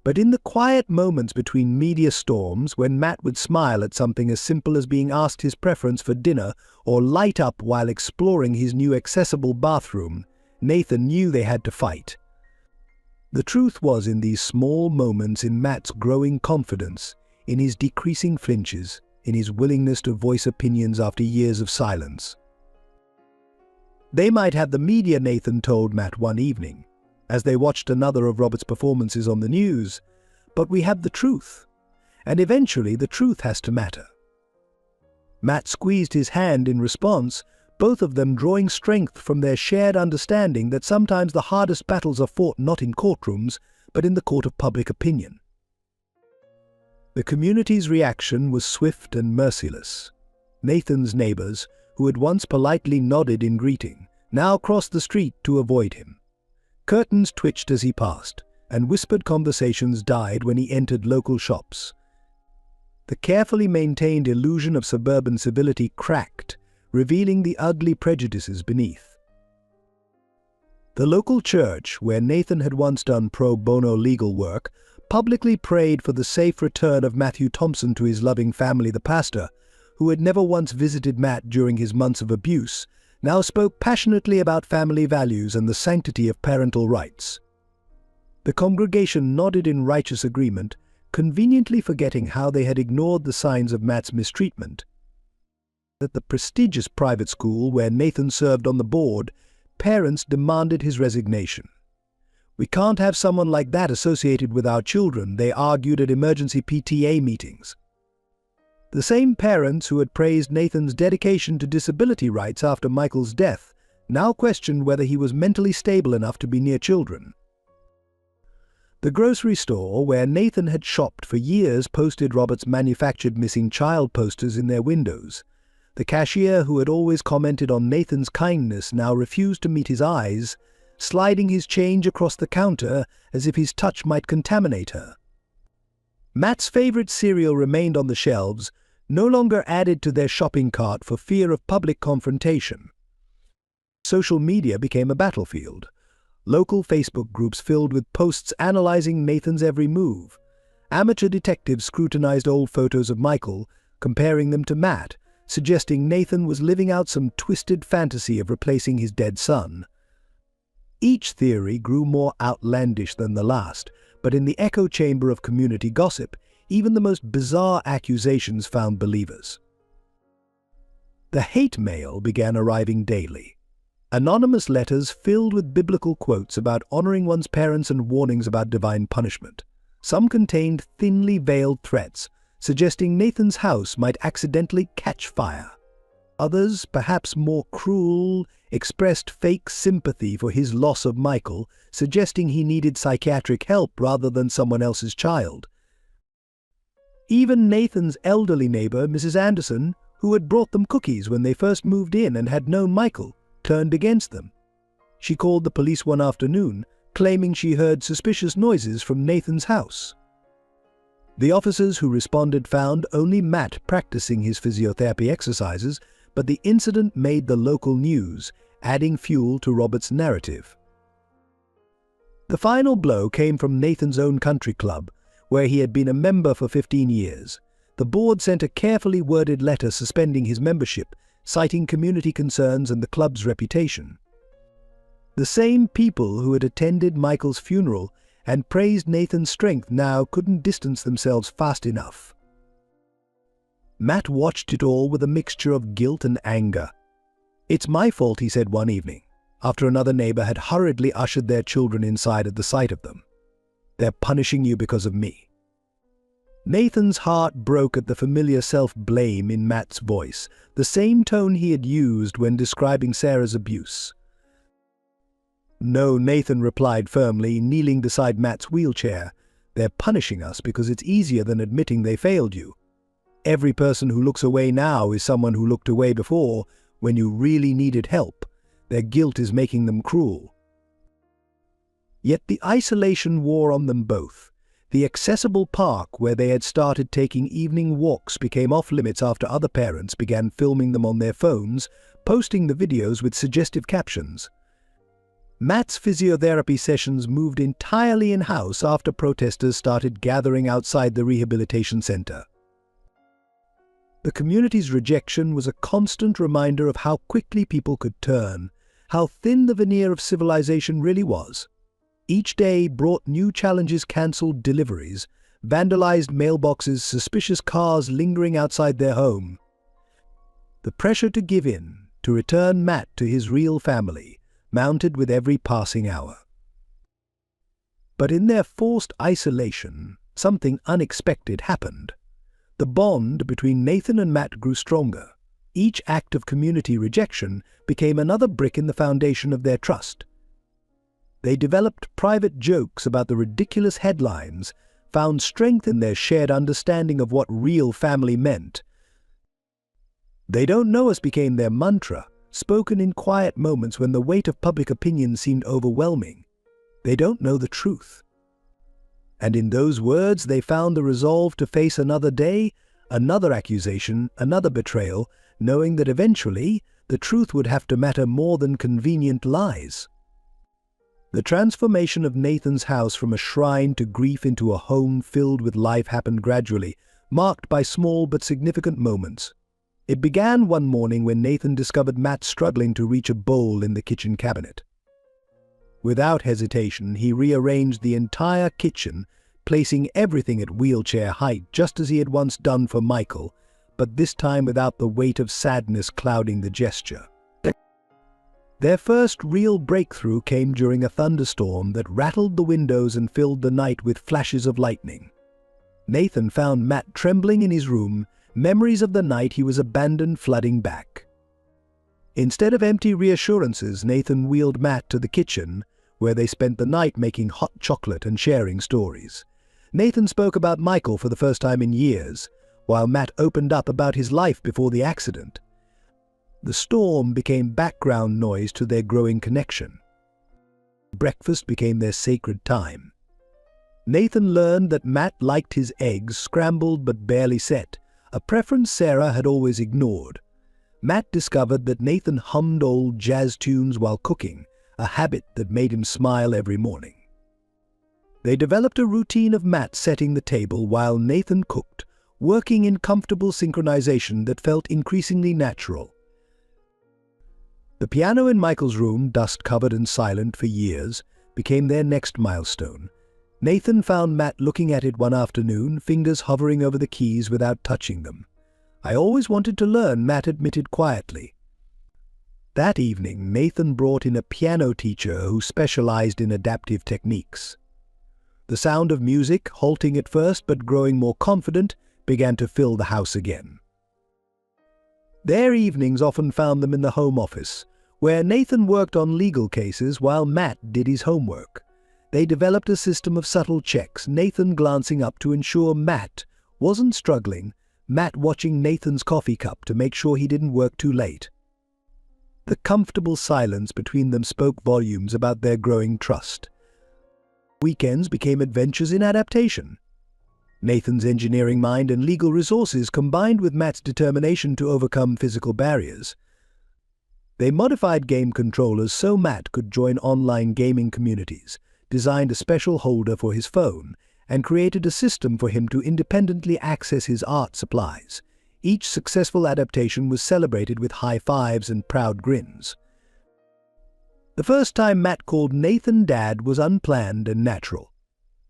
But in the quiet moments between media storms, when Matt would smile at something as simple as being asked his preference for dinner or light up while exploring his new accessible bathroom, Nathan knew they had to fight. The truth was in these small moments, in Matt's growing confidence, in his decreasing flinches, in his willingness to voice opinions after years of silence. "They might have the media," Nathan told Matt one evening, as they watched another of Robert's performances on the news, "but we have the truth, and eventually the truth has to matter." Matt squeezed his hand in response, both of them drawing strength from their shared understanding that sometimes the hardest battles are fought not in courtrooms, but in the court of public opinion. The community's reaction was swift and merciless. Nathan's neighbors, who had once politely nodded in greeting, now crossed the street to avoid him. Curtains twitched as he passed, and whispered conversations died when he entered local shops. The carefully maintained illusion of suburban civility cracked, revealing the ugly prejudices beneath. The local church, where Nathan had once done pro bono legal work, publicly prayed for the safe return of Matthew Thompson to his loving family. The pastor, who had never once visited Matt during his months of abuse, now spoke passionately about family values and the sanctity of parental rights. The congregation nodded in righteous agreement, conveniently forgetting how they had ignored the signs of Matt's mistreatment. At the prestigious private school where Nathan served on the board, parents demanded his resignation. "We can't have someone like that associated with our children," they argued at emergency PTA meetings. The same parents who had praised Nathan's dedication to disability rights after Michael's death now questioned whether he was mentally stable enough to be near children. The grocery store where Nathan had shopped for years posted Robert's manufactured missing child posters in their windows. The cashier, who had always commented on Nathan's kindness, now refused to meet his eyes, sliding his change across the counter as if his touch might contaminate her. Matt's favorite cereal remained on the shelves, no longer added to their shopping cart for fear of public confrontation. Social media became a battlefield. Local Facebook groups filled with posts analyzing Nathan's every move. Amateur detectives scrutinized old photos of Michael, comparing them to Matt, suggesting Nathan was living out some twisted fantasy of replacing his dead son. Each theory grew more outlandish than the last, but in the echo chamber of community gossip, even the most bizarre accusations found believers. The hate mail began arriving daily. Anonymous letters filled with biblical quotes about honoring one's parents and warnings about divine punishment. Some contained thinly veiled threats, suggesting Nathan's house might accidentally catch fire. Others, perhaps more cruel, expressed fake sympathy for his loss of Michael, suggesting he needed psychiatric help rather than someone else's child. Even Nathan's elderly neighbor, Mrs. Anderson, who had brought them cookies when they first moved in and had known Michael, turned against them. She called the police one afternoon, claiming she heard suspicious noises from Nathan's house. The officers who responded found only Matt practicing his physiotherapy exercises, but the incident made the local news, adding fuel to Robert's narrative. The final blow came from Nathan's own country club, where he had been a member for 15 years. The board sent a carefully worded letter suspending his membership, citing community concerns and the club's reputation. The same people who had attended Michael's funeral and praised Nathan's strength now couldn't distance themselves fast enough. Matt watched it all with a mixture of guilt and anger. "It's my fault," he said one evening, after another neighbor had hurriedly ushered their children inside at the sight of them. "They're punishing you because of me." Nathan's heart broke at the familiar self-blame in Matt's voice, the same tone he had used when describing Sarah's abuse. "No," Nathan replied firmly, kneeling beside Matt's wheelchair. "They're punishing us because it's easier than admitting they failed you. Every person who looks away now is someone who looked away before when you really needed help. Their guilt is making them cruel." Yet the isolation wore on them both. The accessible park where they had started taking evening walks became off-limits after other parents began filming them on their phones, posting the videos with suggestive captions. Matt's physiotherapy sessions moved entirely in-house after protesters started gathering outside the rehabilitation center. The community's rejection was a constant reminder of how quickly people could turn, how thin the veneer of civilization really was. Each day brought new challenges: cancelled deliveries, vandalized mailboxes, suspicious cars lingering outside their home. The pressure to give in, to return Matt to his real family, mounted with every passing hour. But in their forced isolation, something unexpected happened. The bond between Nathan and Matt grew stronger. Each act of community rejection became another brick in the foundation of their trust. They developed private jokes about the ridiculous headlines, found strength in their shared understanding of what real family meant. "They don't know us" became their mantra, spoken in quiet moments when the weight of public opinion seemed overwhelming. "They don't know the truth." And in those words they found the resolve to face another day, another accusation, another betrayal, knowing that eventually the truth would have to matter more than convenient lies. The transformation of Nathan's house from a shrine to grief into a home filled with life happened gradually, marked by small but significant moments. It began one morning when Nathan discovered Matt struggling to reach a bowl in the kitchen cabinet. Without hesitation, he rearranged the entire kitchen, placing everything at wheelchair height, just as he had once done for Michael, but this time without the weight of sadness clouding the gesture. Their first real breakthrough came during a thunderstorm that rattled the windows and filled the night with flashes of lightning. Nathan found Matt trembling in his room, memories of the night he was abandoned flooding back. Instead of empty reassurances, Nathan wheeled Matt to the kitchen, where they spent the night making hot chocolate and sharing stories. Nathan spoke about Michael for the first time in years, while Matt opened up about his life before the accident. The storm became background noise to their growing connection. Breakfast became their sacred time. Nathan learned that Matt liked his eggs scrambled but barely set, a preference Sarah had always ignored. Matt discovered that Nathan hummed old jazz tunes while cooking, a habit that made him smile every morning. They developed a routine of Matt setting the table while Nathan cooked, working in comfortable synchronization that felt increasingly natural. The piano in Michael's room, dust-covered and silent for years, became their next milestone. Nathan found Matt looking at it one afternoon, fingers hovering over the keys without touching them. "I always wanted to learn," Matt admitted quietly. That evening, Nathan brought in a piano teacher who specialized in adaptive techniques. The sound of music, halting at first but growing more confident, began to fill the house again. Their evenings often found them in the home office, where Nathan worked on legal cases while Matt did his homework. They developed a system of subtle checks, Nathan glancing up to ensure Matt wasn't struggling, Matt watching Nathan's coffee cup to make sure he didn't work too late. The comfortable silence between them spoke volumes about their growing trust. Weekends became adventures in adaptation. Nathan's engineering mind and legal resources combined with Matt's determination to overcome physical barriers. They modified game controllers so Matt could join online gaming communities, designed a special holder for his phone, and created a system for him to independently access his art supplies. Each successful adaptation was celebrated with high fives and proud grins. The first time Matt called Nathan Dad was unplanned and natural.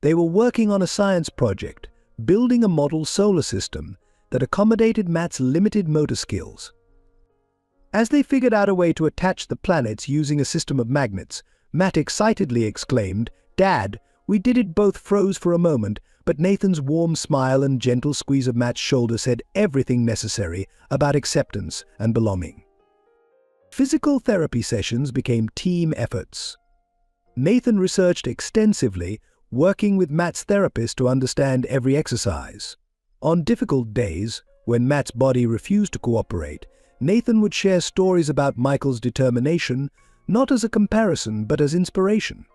They were working on a science project, building a model solar system that accommodated Matt's limited motor skills. As they figured out a way to attach the planets using a system of magnets, Matt excitedly exclaimed, "Dad, we did it!" Both froze for a moment, but Nathan's warm smile and gentle squeeze of Matt's shoulder said everything necessary about acceptance and belonging. Physical therapy sessions became team efforts. Nathan researched extensively, working with Matt's therapist to understand every exercise. On difficult days, when Matt's body refused to cooperate, Nathan would share stories about Michael's determination, not as a comparison but as inspiration.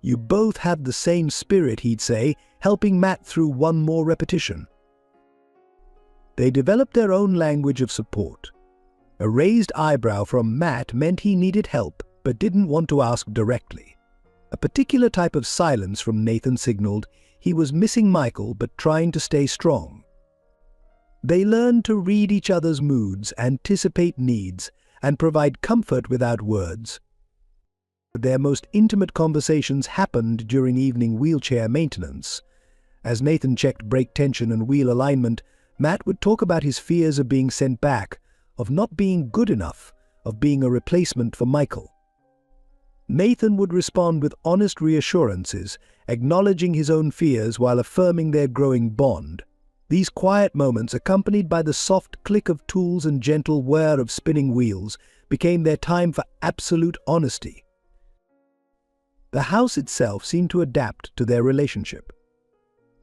"You both have the same spirit," he'd say, helping Matt through one more repetition. They developed their own language of support. A raised eyebrow from Matt meant he needed help but didn't want to ask directly. A particular type of silence from Nathan signaled he was missing Michael but trying to stay strong. They learned to read each other's moods, anticipate needs, and provide comfort without words. Their most intimate conversations happened during evening wheelchair maintenance. As Nathan checked brake tension and wheel alignment, Matt would talk about his fears of being sent back, of not being good enough, of being a replacement for Michael. Nathan would respond with honest reassurances, acknowledging his own fears while affirming their growing bond. These quiet moments, accompanied by the soft click of tools and gentle whir of spinning wheels, became their time for absolute honesty. The house itself seemed to adapt to their relationship.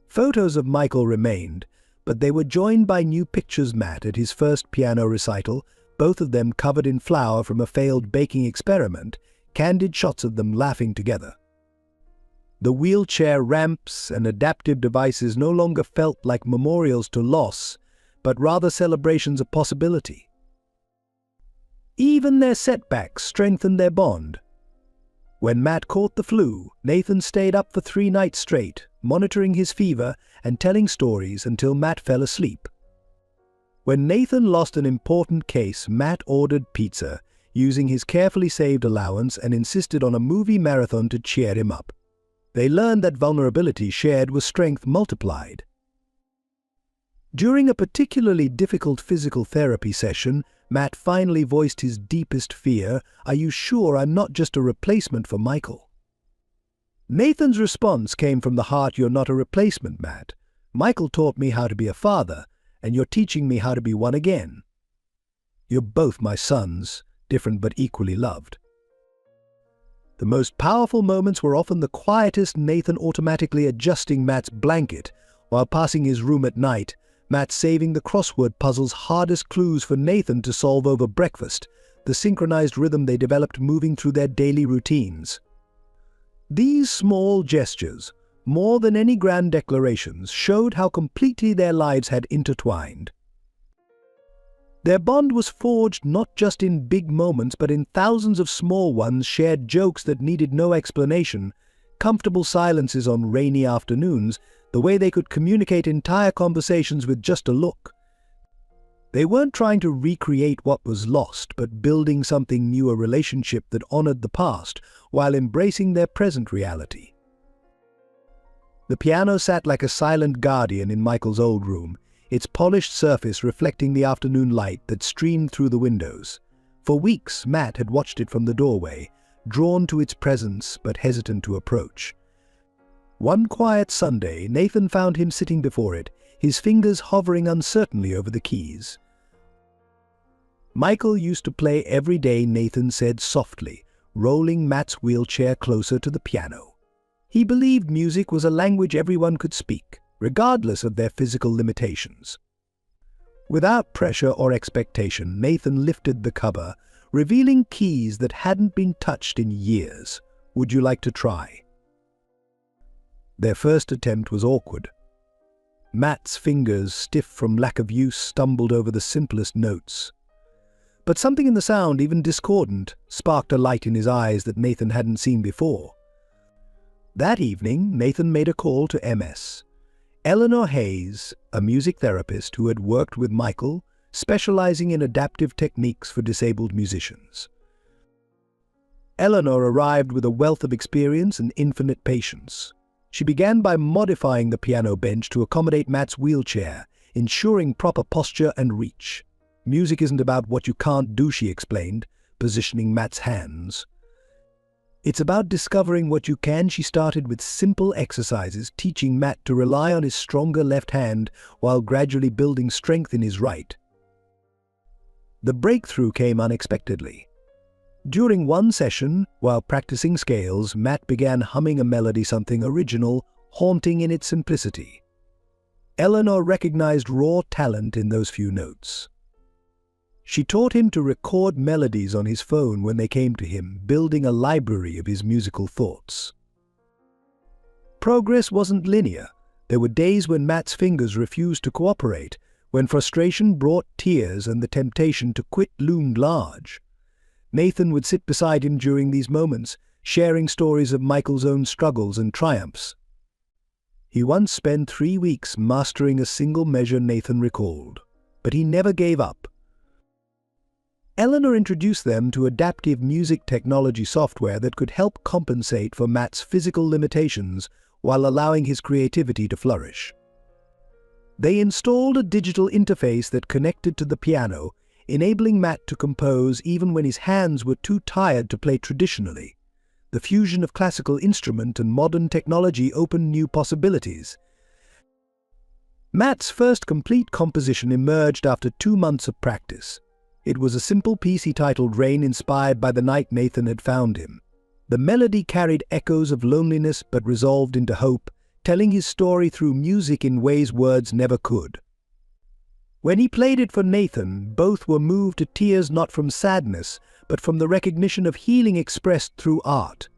Photos of Michael remained, but they were joined by new pictures. Matt at his first piano recital, both of them covered in flour from a failed baking experiment, candid shots of them laughing together. The wheelchair ramps and adaptive devices no longer felt like memorials to loss, but rather celebrations of possibility. Even their setbacks strengthened their bond. When Matt caught the flu, Nathan stayed up for 3 nights straight, monitoring his fever and telling stories until Matt fell asleep. When Nathan lost an important case, Matt ordered pizza, using his carefully saved allowance, and insisted on a movie marathon to cheer him up. They learned that vulnerability shared was strength multiplied. During a particularly difficult physical therapy session, Matt finally voiced his deepest fear: "Are you sure I'm not just a replacement for Michael?" Nathan's response came from the heart. "You're not a replacement, Matt. Michael taught me how to be a father, and you're teaching me how to be one again. You're both my sons, different but equally loved." The most powerful moments were often the quietest. Nathan automatically adjusting Matt's blanket while passing his room at night, Matt saving the crossword puzzle's hardest clues for Nathan to solve over breakfast, the synchronized rhythm they developed moving through their daily routines. These small gestures, more than any grand declarations, showed how completely their lives had intertwined. Their bond was forged not just in big moments but in thousands of small ones, shared jokes that needed no explanation, comfortable silences on rainy afternoons, the way they could communicate entire conversations with just a look. They weren't trying to recreate what was lost, but building something new, a relationship that honored the past while embracing their present reality. The piano sat like a silent guardian in Michael's old room, its polished surface reflecting the afternoon light that streamed through the windows. For weeks, Matt had watched it from the doorway, drawn to its presence but hesitant to approach. One quiet Sunday, Nathan found him sitting before it, his fingers hovering uncertainly over the keys. "Michael used to play every day," Nathan said softly, rolling Matt's wheelchair closer to the piano. "He believed music was a language everyone could speak, regardless of their physical limitations. Without pressure or expectation, Nathan lifted the cover, revealing keys that hadn't been touched in years. Would you like to try? Their first attempt was awkward. Matt's fingers, stiff from lack of use, stumbled over the simplest notes. But something in the sound, even discordant, sparked a light in his eyes that Nathan hadn't seen before. That evening, Nathan made a call to MS. Eleanor Hayes, a music therapist who had worked with Michael, specializing in adaptive techniques for disabled musicians. Eleanor arrived with a wealth of experience and infinite patience. She began by modifying the piano bench to accommodate Matt's wheelchair, ensuring proper posture and reach. Music isn't about what you can't do, she explained, positioning Matt's hands. It's about discovering what you can. She started with simple exercises, teaching Matt to rely on his stronger left hand while gradually building strength in his right. The breakthrough came unexpectedly. During one session, while practicing scales, Matt began humming a melody, something original, haunting in its simplicity. Eleanor recognized raw talent in those few notes. She taught him to record melodies on his phone when they came to him, building a library of his musical thoughts. Progress wasn't linear. There were days when Matt's fingers refused to cooperate, when frustration brought tears and the temptation to quit loomed large. Nathan would sit beside him during these moments, sharing stories of Michael's own struggles and triumphs. He once spent 3 weeks mastering a single measure, Nathan recalled, but he never gave up. Eleanor introduced them to adaptive music technology software that could help compensate for Matt's physical limitations while allowing his creativity to flourish. They installed a digital interface that connected to the piano, enabling Matt to compose even when his hands were too tired to play traditionally. The fusion of classical instrument and modern technology opened new possibilities. Matt's first complete composition emerged after 2 months of practice. It was a simple piece he titled Rain, inspired by the night Nathan had found him. The melody carried echoes of loneliness but resolved into hope, telling his story through music in ways words never could. When he played it for Nathan, both were moved to tears, not from sadness, but from the recognition of healing expressed through art.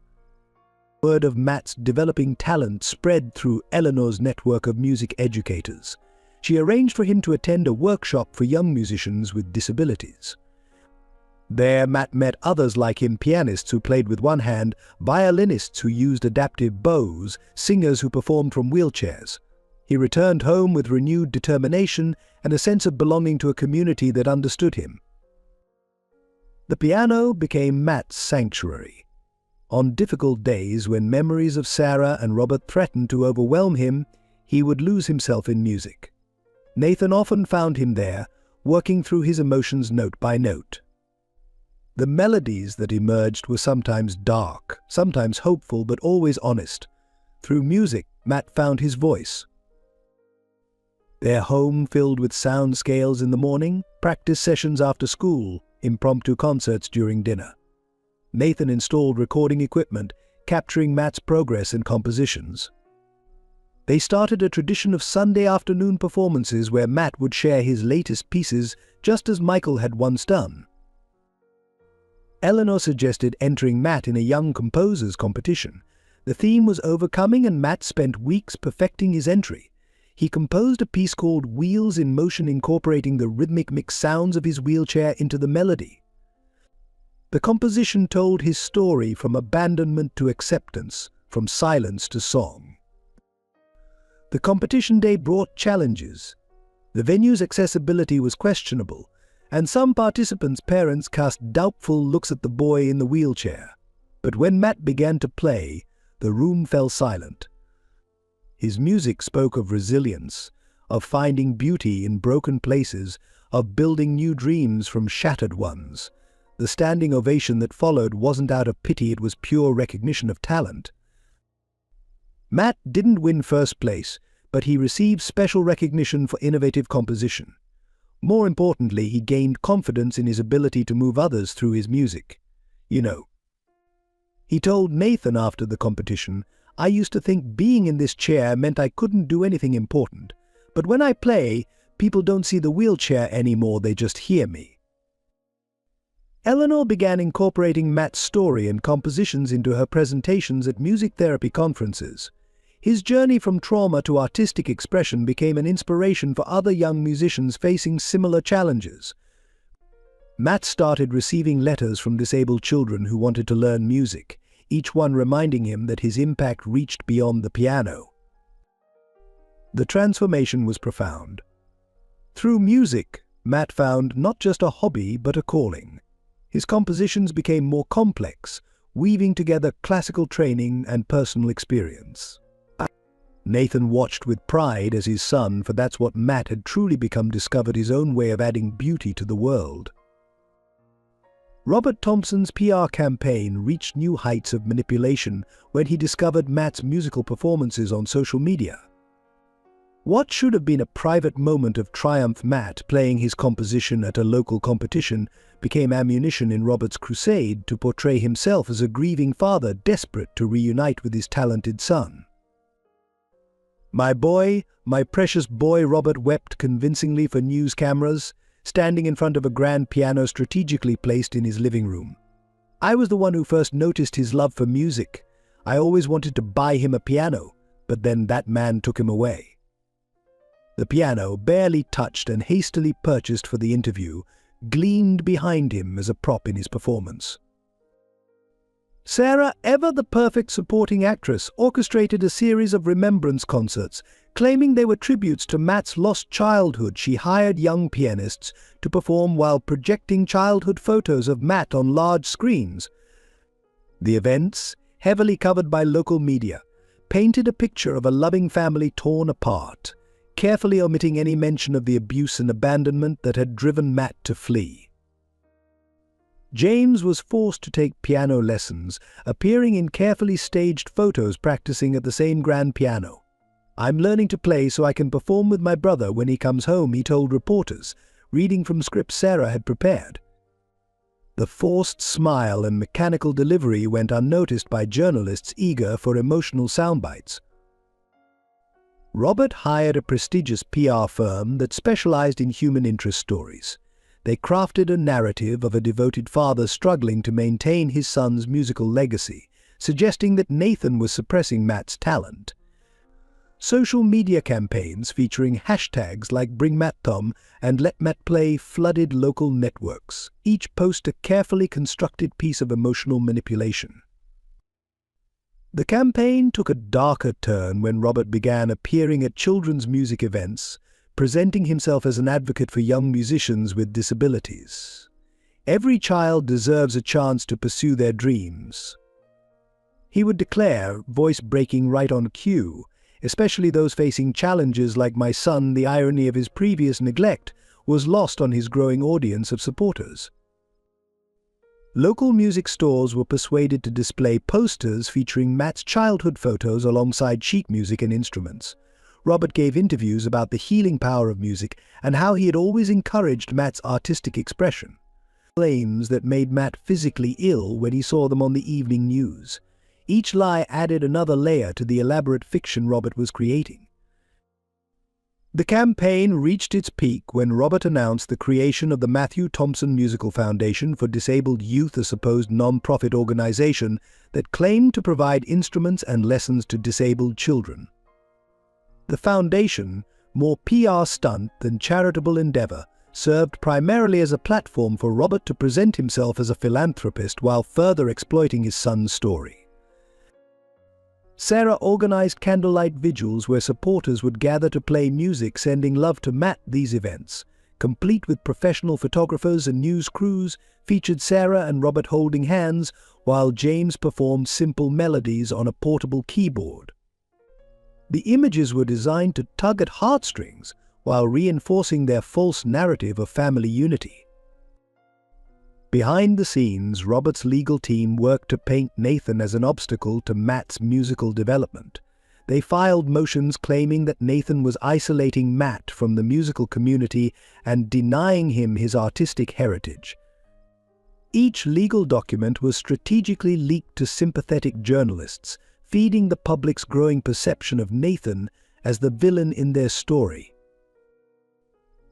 Word of Matt's developing talent spread through Eleanor's network of music educators. She arranged for him to attend a workshop for young musicians with disabilities. There, Matt met others like him, pianists who played with one hand, violinists who used adaptive bows, singers who performed from wheelchairs. He returned home with renewed determination and a sense of belonging to a community that understood him. The piano became Matt's sanctuary. On difficult days, when memories of Sarah and Robert threatened to overwhelm him, he would lose himself in music. Nathan often found him there, working through his emotions note by note. The melodies that emerged were sometimes dark, sometimes hopeful, but always honest. Through music, Matt found his voice. Their home filled with sound scales in the morning, practice sessions after school, impromptu concerts during dinner. Nathan installed recording equipment, capturing Matt's progress in compositions. They started a tradition of Sunday afternoon performances where Matt would share his latest pieces, just as Michael had once done. Eleanor suggested entering Matt in a young composers competition. The theme was overcoming, and Matt spent weeks perfecting his entry. He composed a piece called Wheels in Motion, incorporating the rhythmic mixed sounds of his wheelchair into the melody. The composition told his story from abandonment to acceptance, from silence to song. The competition day brought challenges. The venue's accessibility was questionable, and some participants' parents cast doubtful looks at the boy in the wheelchair. But when Matt began to play, the room fell silent. His music spoke of resilience, of finding beauty in broken places, of building new dreams from shattered ones. The standing ovation that followed wasn't out of pity, it was pure recognition of talent. Matt didn't win first place, but he received special recognition for innovative composition. More importantly, he gained confidence in his ability to move others through his music. He told Nathan after the competition, "I used to think being in this chair meant I couldn't do anything important. But when I play, People don't see the wheelchair anymore, they just hear me." Eleanor began incorporating Matt's story and compositions into her presentations at music therapy conferences. His journey from trauma to artistic expression became an inspiration for other young musicians facing similar challenges. Matt started receiving letters from disabled children who wanted to learn music, each one reminding him that his impact reached beyond the piano. The transformation was profound. Through music, Matt found not just a hobby but a calling. His compositions became more complex, weaving together classical training and personal experience. Nathan watched with pride as his son, for that's what Matt had truly become, discovered his own way of adding beauty to the world. Robert Thompson's PR campaign reached new heights of manipulation when he discovered Matt's musical performances on social media. What should have been a private moment of triumph, Matt playing his composition at a local competition, became ammunition in Robert's crusade to portray himself as a grieving father desperate to reunite with his talented son. "My boy, my precious boy," Robert wept convincingly for news cameras, standing in front of a grand piano strategically placed in his living room. "I was the one who first noticed his love for music. I always wanted to buy him a piano, but then that man took him away." The piano, barely touched and hastily purchased for the interview, gleamed behind him as a prop in his performance. Sarah, ever the perfect supporting actress, orchestrated a series of remembrance concerts, claiming they were tributes to Matt's lost childhood. She hired young pianists to perform while projecting childhood photos of Matt on large screens. The events, heavily covered by local media, painted a picture of a loving family torn apart, carefully omitting any mention of the abuse and abandonment that had driven Matt to flee. James was forced to take piano lessons, appearing in carefully staged photos practicing at the same grand piano. "I'm learning to play so I can perform with my brother when he comes home," he told reporters, reading from scripts Sarah had prepared. The forced smile and mechanical delivery went unnoticed by journalists eager for emotional soundbites. Robert hired a prestigious PR firm that specialized in human interest stories. They crafted a narrative of a devoted father struggling to maintain his son's musical legacy, suggesting that Nathan was suppressing Matt's talent. Social media campaigns featuring hashtags like Bring Matt Tom and Let Matt Play flooded local networks, each post a carefully constructed piece of emotional manipulation. The campaign took a darker turn when Robert began appearing at children's music events, presenting himself as an advocate for young musicians with disabilities. "Every child deserves a chance to pursue their dreams," he would declare, voice breaking right on cue, "especially those facing challenges like my son." The irony of his previous neglect was lost on his growing audience of supporters. Local music stores were persuaded to display posters featuring Matt's childhood photos alongside sheet music and instruments. Robert gave interviews about the healing power of music and how he had always encouraged Matt's artistic expression. Claims that made Matt physically ill when he saw them on the evening news. Each lie added another layer to the elaborate fiction Robert was creating. The campaign reached its peak when Robert announced the creation of the Matthew Thompson Musical Foundation for Disabled Youth, a supposed non-profit organization that claimed to provide instruments and lessons to disabled children. The foundation, more PR stunt than charitable endeavor, served primarily as a platform for Robert to present himself as a philanthropist while further exploiting his son's story. Sarah organized candlelight vigils where supporters would gather to play music, sending love to Matt. These events, complete with professional photographers and news crews, featured Sarah and Robert holding hands while James performed simple melodies on a portable keyboard. The images were designed to tug at heartstrings while reinforcing their false narrative of family unity. Behind the scenes, Robert's legal team worked to paint Nathan as an obstacle to Matt's musical development. They filed motions claiming that Nathan was isolating Matt from the musical community and denying him his artistic heritage. Each legal document was strategically leaked to sympathetic journalists, feeding the public's growing perception of Nathan as the villain in their story.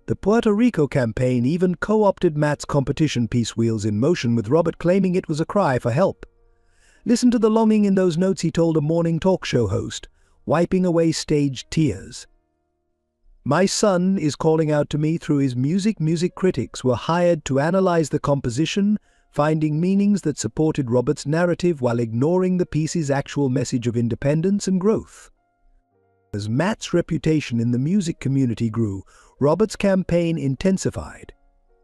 The Puerto Rico campaign even co-opted Matt's competition piece Wheels in Motion, with Robert claiming it was a cry for help. "Listen to the longing in those notes," he told a morning talk show host, wiping away staged tears. "My son is calling out to me through his music." Music critics were hired to analyze the composition, finding meanings that supported Robert's narrative while ignoring the piece's actual message of independence and growth. As Matt's reputation in the music community grew, Robert's campaign intensified.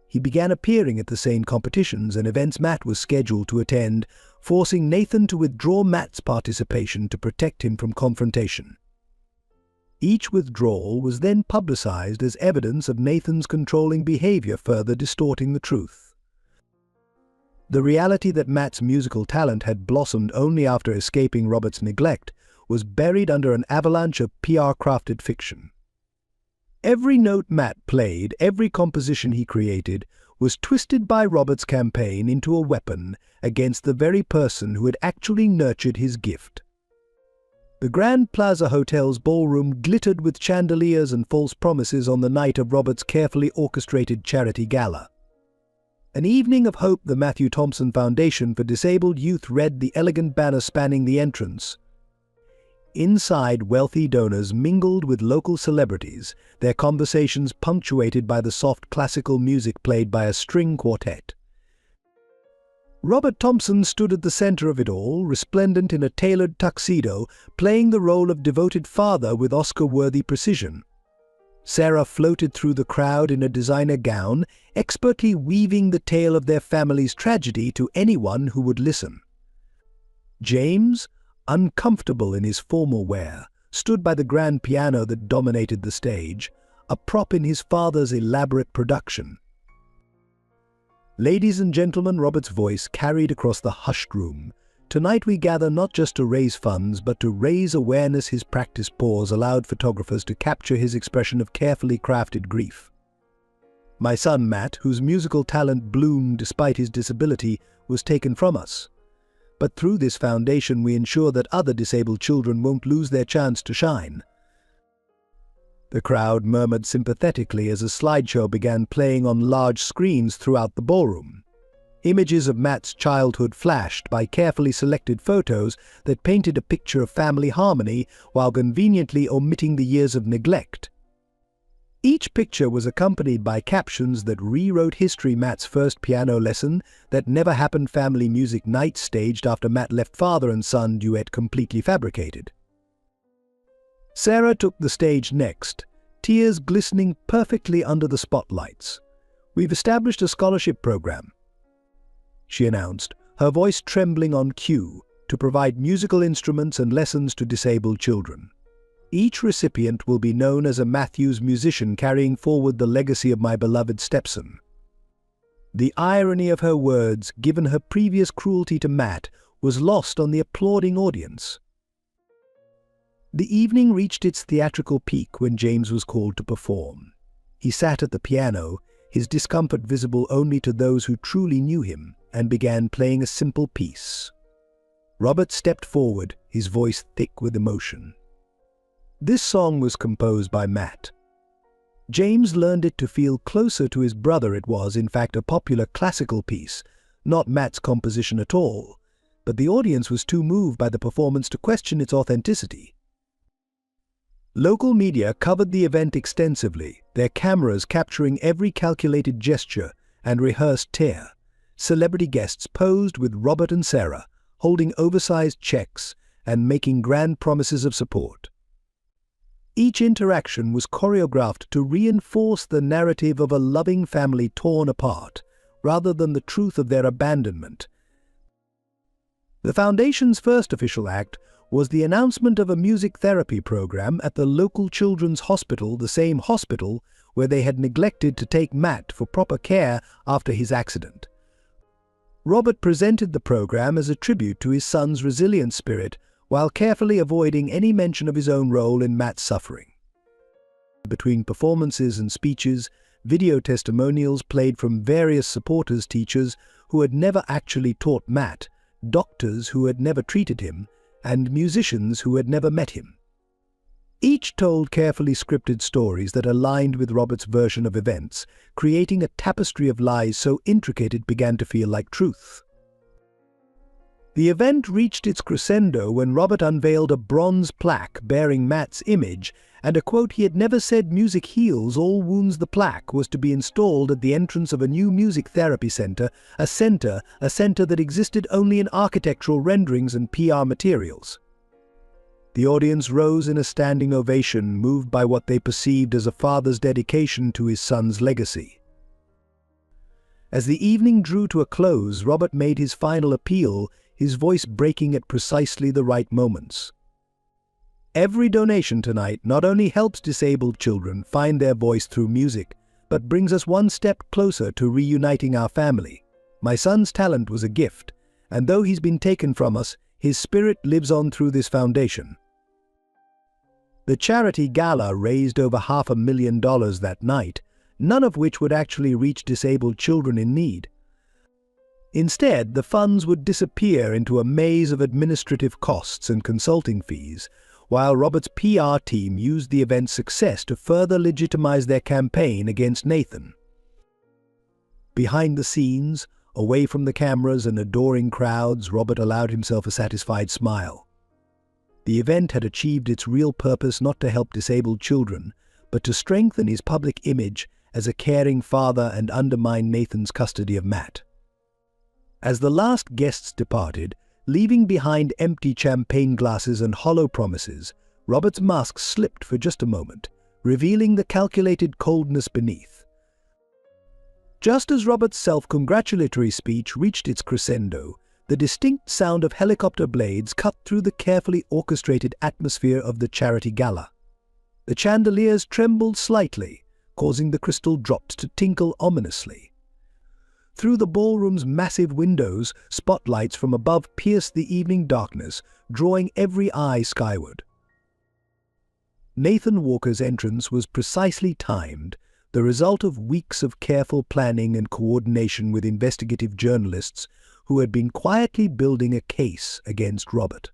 He began appearing at the same competitions and events Matt was scheduled to attend, forcing Nathan to withdraw Matt's participation to protect him from confrontation. Each withdrawal was then publicized as evidence of Nathan's controlling behavior, further distorting the truth. The reality that Matt's musical talent had blossomed only after escaping Robert's neglect was buried under an avalanche of PR-crafted fiction. Every note Matt played, every composition he created, was twisted by Robert's campaign into a weapon against the very person who had actually nurtured his gift. The Grand Plaza Hotel's ballroom glittered with chandeliers and false promises on the night of Robert's carefully orchestrated charity gala. An evening of hope. The Matthew Thompson Foundation for Disabled Youth read the elegant banner spanning the entrance. Inside, wealthy donors mingled with local celebrities, their conversations punctuated by the soft classical music played by a string quartet. Robert Thompson stood at the center of it all, resplendent in a tailored tuxedo, playing the role of devoted father with Oscar-worthy precision. Sarah floated through the crowd in a designer gown, expertly weaving the tale of their family's tragedy to anyone who would listen. James, uncomfortable in his formal wear, stood by the grand piano that dominated the stage, a prop in his father's elaborate production. "Ladies and gentlemen," Robert's voice carried across the hushed room, "tonight we gather not just to raise funds, but to raise awareness." His practiced pause allowed photographers to capture his expression of carefully crafted grief. "My son Matt, whose musical talent bloomed despite his disability, was taken from us. But through this foundation we ensure that other disabled children won't lose their chance to shine." The crowd murmured sympathetically as a slideshow began playing on large screens throughout the ballroom. Images of Matt's childhood flashed by carefully selected photos that painted a picture of family harmony while conveniently omitting the years of neglect. Each picture was accompanied by captions that rewrote history: Matt's first piano lesson, that never happened, family music night staged after Matt left, father and son duet completely fabricated. Sarah took the stage next, tears glistening perfectly under the spotlights. "We've established a scholarship program," she announced, her voice trembling on cue, "to provide musical instruments and lessons to disabled children. Each recipient will be known as a Matthews musician, carrying forward the legacy of my beloved stepson." The irony of her words, given her previous cruelty to Matt, was lost on the applauding audience. The evening reached its theatrical peak when James was called to perform. He sat at the piano, his discomfort visible only to those who truly knew him, and began playing a simple piece. Robert stepped forward, his voice thick with emotion. This song was composed by Matt. James learned it to feel closer to his brother. It was, in fact, a popular classical piece, not Matt's composition at all, but the audience was too moved by the performance to question its authenticity. Local media covered the event extensively, their cameras capturing every calculated gesture and rehearsed tear. Celebrity guests posed with Robert and Sarah, holding oversized checks and making grand promises of support. Each interaction was choreographed to reinforce the narrative of a loving family torn apart, rather than the truth of their abandonment. The Foundation's first official act was the announcement of a music therapy program at the local children's hospital, the same hospital where they had neglected to take Matt for proper care after his accident. Robert presented the program as a tribute to his son's resilient spirit, while carefully avoiding any mention of his own role in Matt's suffering. Between performances and speeches, video testimonials played from various supporters, teachers who had never actually taught Matt, doctors who had never treated him, and musicians who had never met him. Each told carefully scripted stories that aligned with Robert's version of events, creating a tapestry of lies so intricate it began to feel like truth. The event reached its crescendo when Robert unveiled a bronze plaque bearing Matt's image, and a quote he had never said music heals all wounds. The plaque was to be installed at the entrance of a new music therapy center, a center that existed only in architectural renderings and PR materials. The audience rose in a standing ovation, moved by what they perceived as a father's dedication to his son's legacy. As the evening drew to a close, Robert made his final appeal, his voice breaking at precisely the right moments. Every donation tonight not only helps disabled children find their voice through music, but brings us one step closer to reuniting our family. My son's talent was a gift, and though he's been taken from us, his spirit lives on through this foundation. The charity gala raised over $500,000 that night, none of which would actually reach disabled children in need. Instead, the funds would disappear into a maze of administrative costs and consulting fees, while Robert's PR team used the event's success to further legitimize their campaign against Nathan. Behind the scenes, away from the cameras and adoring crowds, Robert allowed himself a satisfied smile. The event had achieved its real purpose, not to help disabled children, but to strengthen his public image as a caring father and undermine Nathan's custody of Matt. As the last guests departed, leaving behind empty champagne glasses and hollow promises, Robert's mask slipped for just a moment, revealing the calculated coldness beneath. Just as Robert's self-congratulatory speech reached its crescendo, the distinct sound of helicopter blades cut through the carefully orchestrated atmosphere of the charity gala. The chandeliers trembled slightly, causing the crystal drops to tinkle ominously. Through the ballroom's massive windows, spotlights from above pierced the evening darkness, drawing every eye skyward. Nathan Walker's entrance was precisely timed, the result of weeks of careful planning and coordination with investigative journalists who had been quietly building a case against Robert.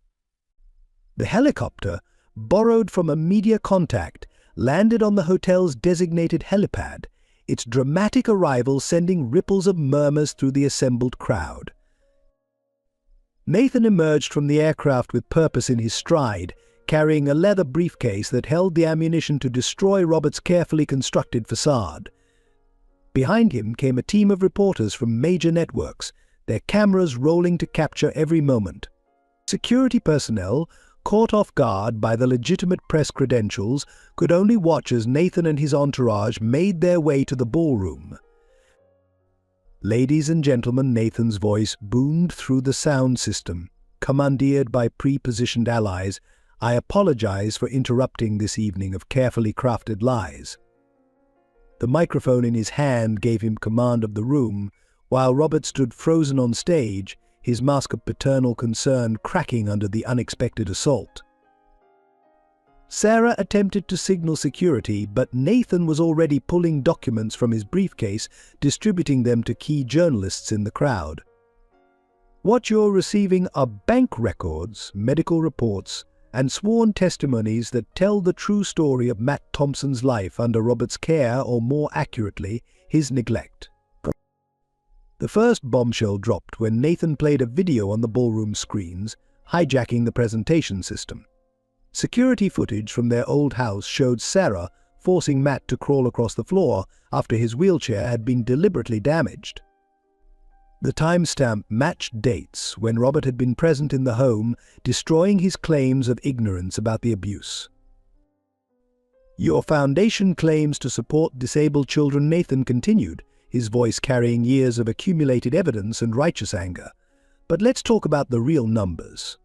The helicopter, borrowed from a media contact, landed on the hotel's designated helipad, its dramatic arrival sending ripples of murmurs through the assembled crowd. Nathan emerged from the aircraft with purpose in his stride, carrying a leather briefcase that held the ammunition to destroy Robert's carefully constructed facade. Behind him came a team of reporters from major networks, their cameras rolling to capture every moment. Security personnel, caught off guard by the legitimate press credentials, could only watch as Nathan and his entourage made their way to the ballroom. "Ladies and gentlemen," Nathan's voice boomed through the sound system, commandeered by pre-positioned allies, "I apologize for interrupting this evening of carefully crafted lies." The microphone in his hand gave him command of the room, while Robert stood frozen on stage, his mask of paternal concern cracking under the unexpected assault. Sarah attempted to signal security, but Nathan was already pulling documents from his briefcase, distributing them to key journalists in the crowd. "What you're receiving are bank records, medical reports, and sworn testimonies that tell the true story of Matt Thompson's life under Robert's care, or more accurately, his neglect." The first bombshell dropped when Nathan played a video on the ballroom screens, hijacking the presentation system. Security footage from their old house showed Sarah forcing Matt to crawl across the floor after his wheelchair had been deliberately damaged. The timestamp matched dates when Robert had been present in the home, destroying his claims of ignorance about the abuse. "Your foundation claims to support disabled children," Nathan continued, his voice carrying years of accumulated evidence and righteous anger. "But let's talk about the real numbers."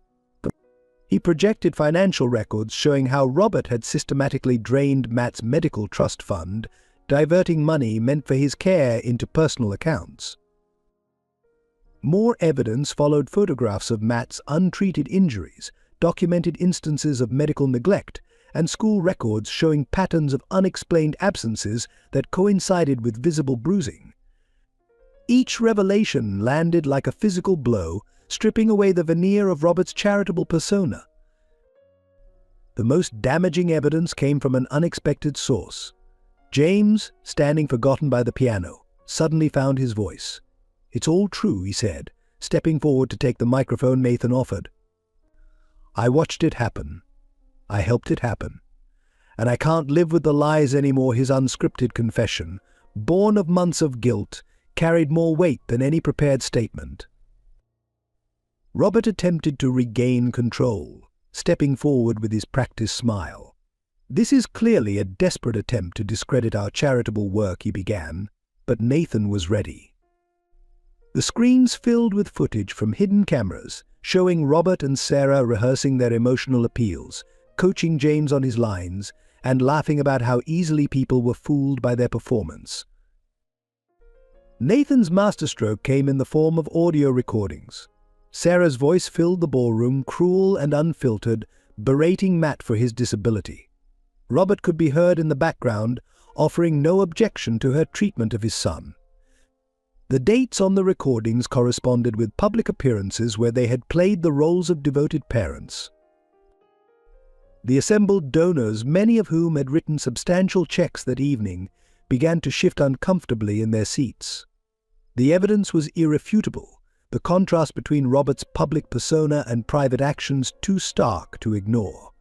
He projected financial records showing how Robert had systematically drained Matt's medical trust fund, diverting money meant for his care into personal accounts. More evidence followed: photographs of Matt's untreated injuries, documented instances of medical neglect, and school records showing patterns of unexplained absences that coincided with visible bruising. Each revelation landed like a physical blow, stripping away the veneer of Robert's charitable persona. The most damaging evidence came from an unexpected source. James, standing forgotten by the piano, suddenly found his voice. "It's all true," he said, stepping forward to take the microphone Nathan offered. "I watched it happen. I helped it happen. And I can't live with the lies anymore." His unscripted confession, born of months of guilt, carried more weight than any prepared statement. Robert attempted to regain control, stepping forward with his practiced smile. "This is clearly a desperate attempt to discredit our charitable work," he began, but Nathan was ready. The screens filled with footage from hidden cameras, showing Robert and Sarah rehearsing their emotional appeals, coaching James on his lines, and laughing about how easily people were fooled by their performance. Nathan's masterstroke came in the form of audio recordings. Sarah's voice filled the ballroom, cruel and unfiltered, berating Matt for his disability. Robert could be heard in the background, offering no objection to her treatment of his son. The dates on the recordings corresponded with public appearances where they had played the roles of devoted parents. The assembled donors, many of whom had written substantial checks that evening, began to shift uncomfortably in their seats. The evidence was irrefutable, the contrast between Robert's public persona and private actions too stark to ignore.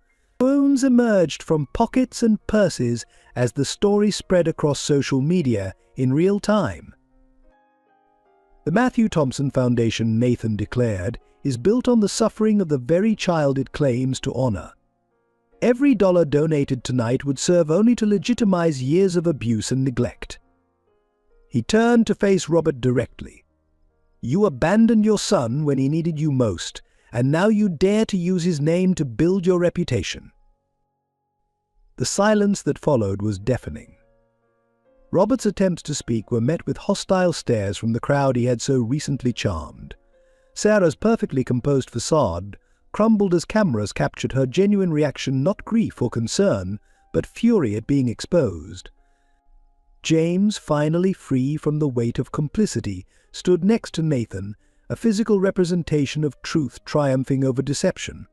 Phones emerged from pockets and purses as the story spread across social media in real time. The Matthew Thompson Foundation, Nathan declared, is built on the suffering of the very child it claims to honor. Every dollar donated tonight would serve only to legitimize years of abuse and neglect. He turned to face Robert directly. "You abandoned your son when he needed you most, and now you dare to use his name to build your reputation." The silence that followed was deafening. Robert's attempts to speak were met with hostile stares from the crowd he had so recently charmed. Sarah's perfectly composed facade crumbled as cameras captured her genuine reaction, not grief or concern, but fury at being exposed. James, finally free from the weight of complicity, stood next to Nathan, a physical representation of truth triumphing over deception.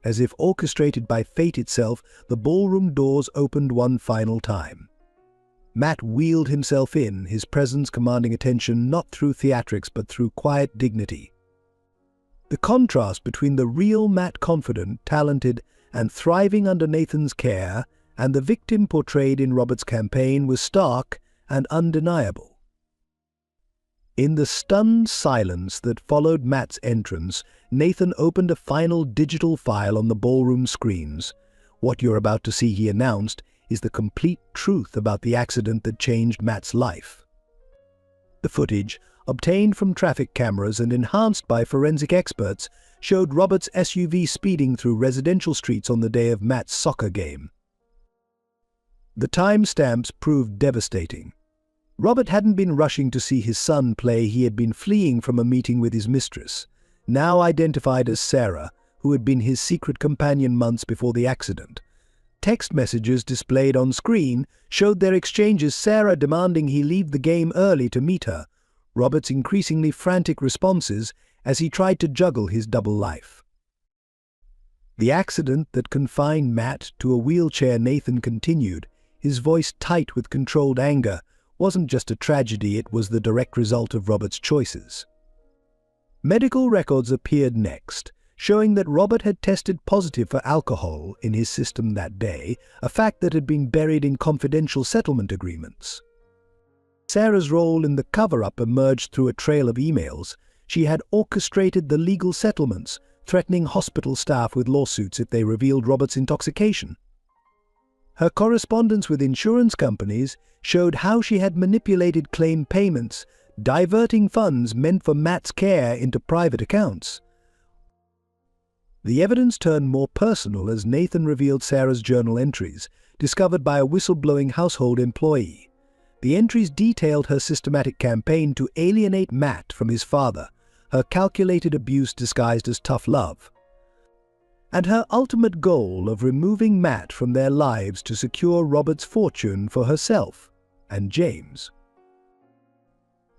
As if orchestrated by fate itself, the ballroom doors opened one final time. Matt wheeled himself in, his presence commanding attention not through theatrics but through quiet dignity. The contrast between the real Matt, confident, talented, and thriving under Nathan's care, and the victim portrayed in Robert's campaign was stark and undeniable. In the stunned silence that followed Matt's entrance, Nathan opened a final digital file on the ballroom screens. "What you're about to see," he announced, "is the complete truth about the accident that changed Matt's life." The footage, obtained from traffic cameras and enhanced by forensic experts, showed Robert's SUV speeding through residential streets on the day of Matt's soccer game. The timestamps proved devastating. Robert hadn't been rushing to see his son play, he had been fleeing from a meeting with his mistress, now identified as Sarah, who had been his secret companion months before the accident. Text messages displayed on screen showed their exchanges, Sarah demanding he leave the game early to meet her, Robert's increasingly frantic responses as he tried to juggle his double life. The accident that confined Matt to a wheelchair, Nathan continued, his voice tight with controlled anger, wasn't just a tragedy, it was the direct result of Robert's choices. Medical records appeared next, showing that Robert had tested positive for alcohol in his system that day, a fact that had been buried in confidential settlement agreements. Sarah's role in the cover-up emerged through a trail of emails. She had orchestrated the legal settlements, threatening hospital staff with lawsuits if they revealed Robert's intoxication. Her correspondence with insurance companies showed how she had manipulated claim payments, diverting funds meant for Matt's care into private accounts. The evidence turned more personal as Nathan revealed Sarah's journal entries, discovered by a whistleblowing household employee. The entries detailed her systematic campaign to alienate Matt from his father, her calculated abuse disguised as tough love, and her ultimate goal of removing Matt from their lives to secure Robert's fortune for herself and James.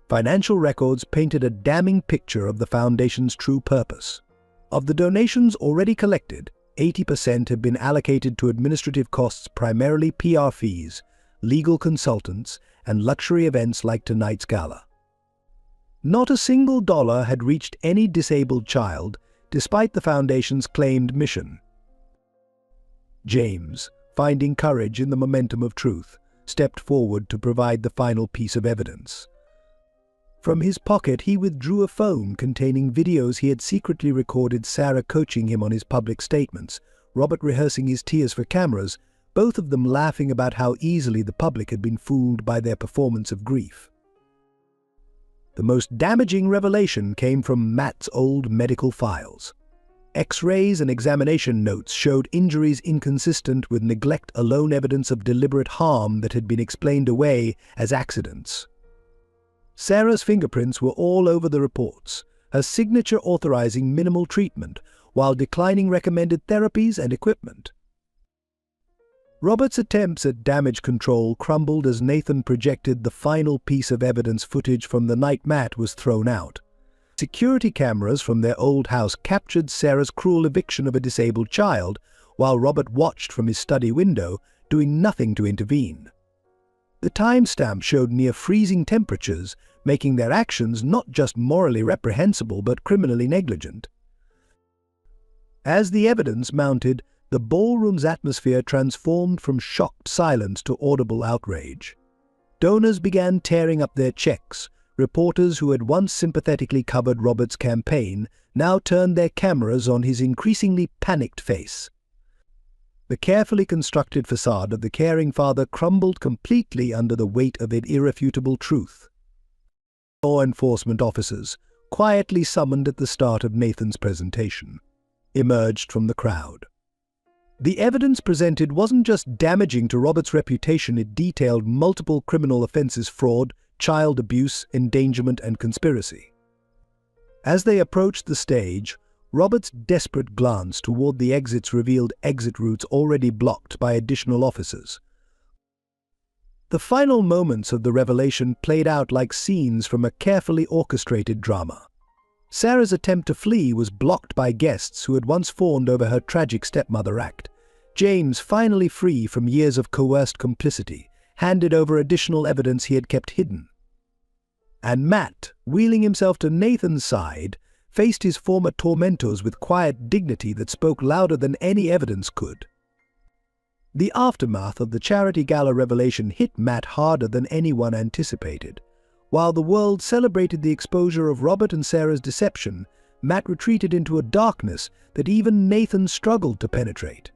Financial records painted a damning picture of the Foundation's true purpose. Of the donations already collected, 80% had been allocated to administrative costs, primarily PR fees, legal consultants, and luxury events like tonight's gala. Not a single dollar had reached any disabled child, despite the foundation's claimed mission. James, finding courage in the momentum of truth, stepped forward to provide the final piece of evidence. From his pocket, he withdrew a phone containing videos he had secretly recorded Sarah coaching him on his public statements, Robert rehearsing his tears for cameras, both of them laughing about how easily the public had been fooled by their performance of grief. The most damaging revelation came from Matt's old medical files. X-rays and examination notes showed injuries inconsistent with neglect-alone evidence of deliberate harm that had been explained away as accidents. Sarah's fingerprints were all over the reports, her signature authorizing minimal treatment while declining recommended therapies and equipment. Robert's attempts at damage control crumbled as Nathan projected the final piece of evidence footage from the night Matt was thrown out. Security cameras from their old house captured Sarah's cruel eviction of a disabled child, while Robert watched from his study window, doing nothing to intervene. The timestamp showed near freezing temperatures, making their actions not just morally reprehensible but criminally negligent. As the evidence mounted, the ballroom's atmosphere transformed from shocked silence to audible outrage. Donors began tearing up their checks. Reporters who had once sympathetically covered Robert's campaign now turned their cameras on his increasingly panicked face. The carefully constructed facade of the caring father crumbled completely under the weight of an irrefutable truth. Law enforcement officers, quietly summoned at the start of Nathan's presentation, emerged from the crowd. The evidence presented wasn't just damaging to Robert's reputation, it detailed multiple criminal offenses: fraud, child abuse, endangerment, and conspiracy. As they approached the stage, Robert's desperate glance toward the exits revealed exit routes already blocked by additional officers. The final moments of the revelation played out like scenes from a carefully orchestrated drama. Sarah's attempt to flee was blocked by guests who had once fawned over her tragic stepmother act. James, finally free from years of coerced complicity, handed over additional evidence he had kept hidden. And Matt, wheeling himself to Nathan's side, faced his former tormentors with quiet dignity that spoke louder than any evidence could. The aftermath of the charity gala revelation hit Matt harder than anyone anticipated. While the world celebrated the exposure of Robert and Sarah's deception, Matt retreated into a darkness that even Nathan struggled to penetrate.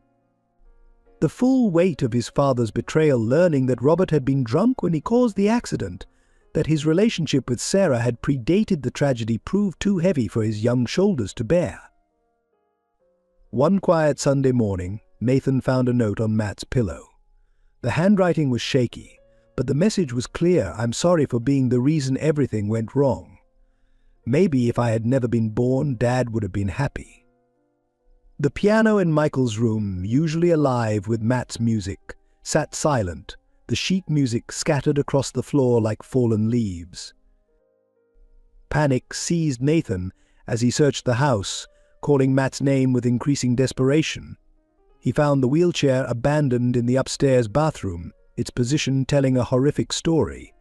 The full weight of his father's betrayal, learning that Robert had been drunk when he caused the accident, that his relationship with Sarah had predated the tragedy, proved too heavy for his young shoulders to bear. One quiet Sunday morning, Nathan found a note on Matt's pillow. The handwriting was shaky, but the message was clear: "I'm sorry for being the reason everything went wrong. Maybe if I had never been born, Dad would have been happy." The piano in Michael's room, usually alive with Matt's music, sat silent, the sheet music scattered across the floor like fallen leaves. Panic seized Nathan as he searched the house, calling Matt's name with increasing desperation. He found the wheelchair abandoned in the upstairs bathroom, its position telling a horrific story.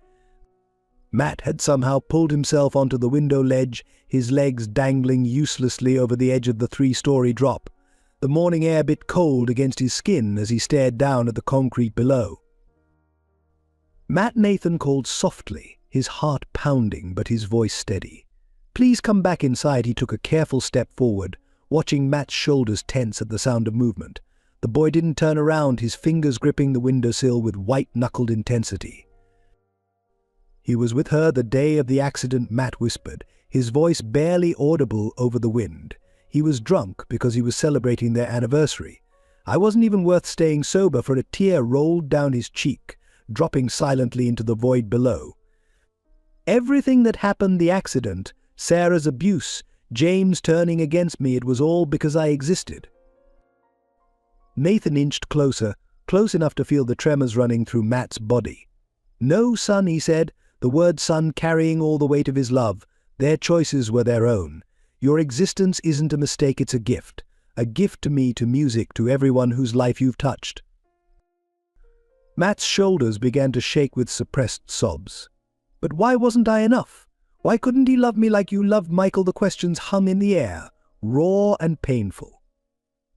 Matt had somehow pulled himself onto the window ledge, his legs dangling uselessly over the edge of the 3-story drop. The morning air bit cold against his skin as he stared down at the concrete below. Nathan called softly, his heart pounding but his voice steady. "Please come back inside." He took a careful step forward, watching Matt's shoulders tense at the sound of movement. The boy didn't turn around, his fingers gripping the windowsill with white-knuckled intensity. "He was with her the day of the accident," Matt whispered, his voice barely audible over the wind. "He was drunk because he was celebrating their anniversary. I wasn't even worth staying sober," for a tear rolled down his cheek, dropping silently into the void below. "Everything that happened, the accident, Sarah's abuse, James turning against me, it was all because I existed." Nathan inched closer, close enough to feel the tremors running through Matt's body. "No, son," he said, the word son carrying all the weight of his love. "Their choices were their own. Your existence isn't a mistake, it's a gift. a gift to me, to music, to everyone whose life you've touched." Matt's shoulders began to shake with suppressed sobs. "But why wasn't I enough? Why couldn't he love me like you loved Michael?" The questions hung in the air, raw and painful.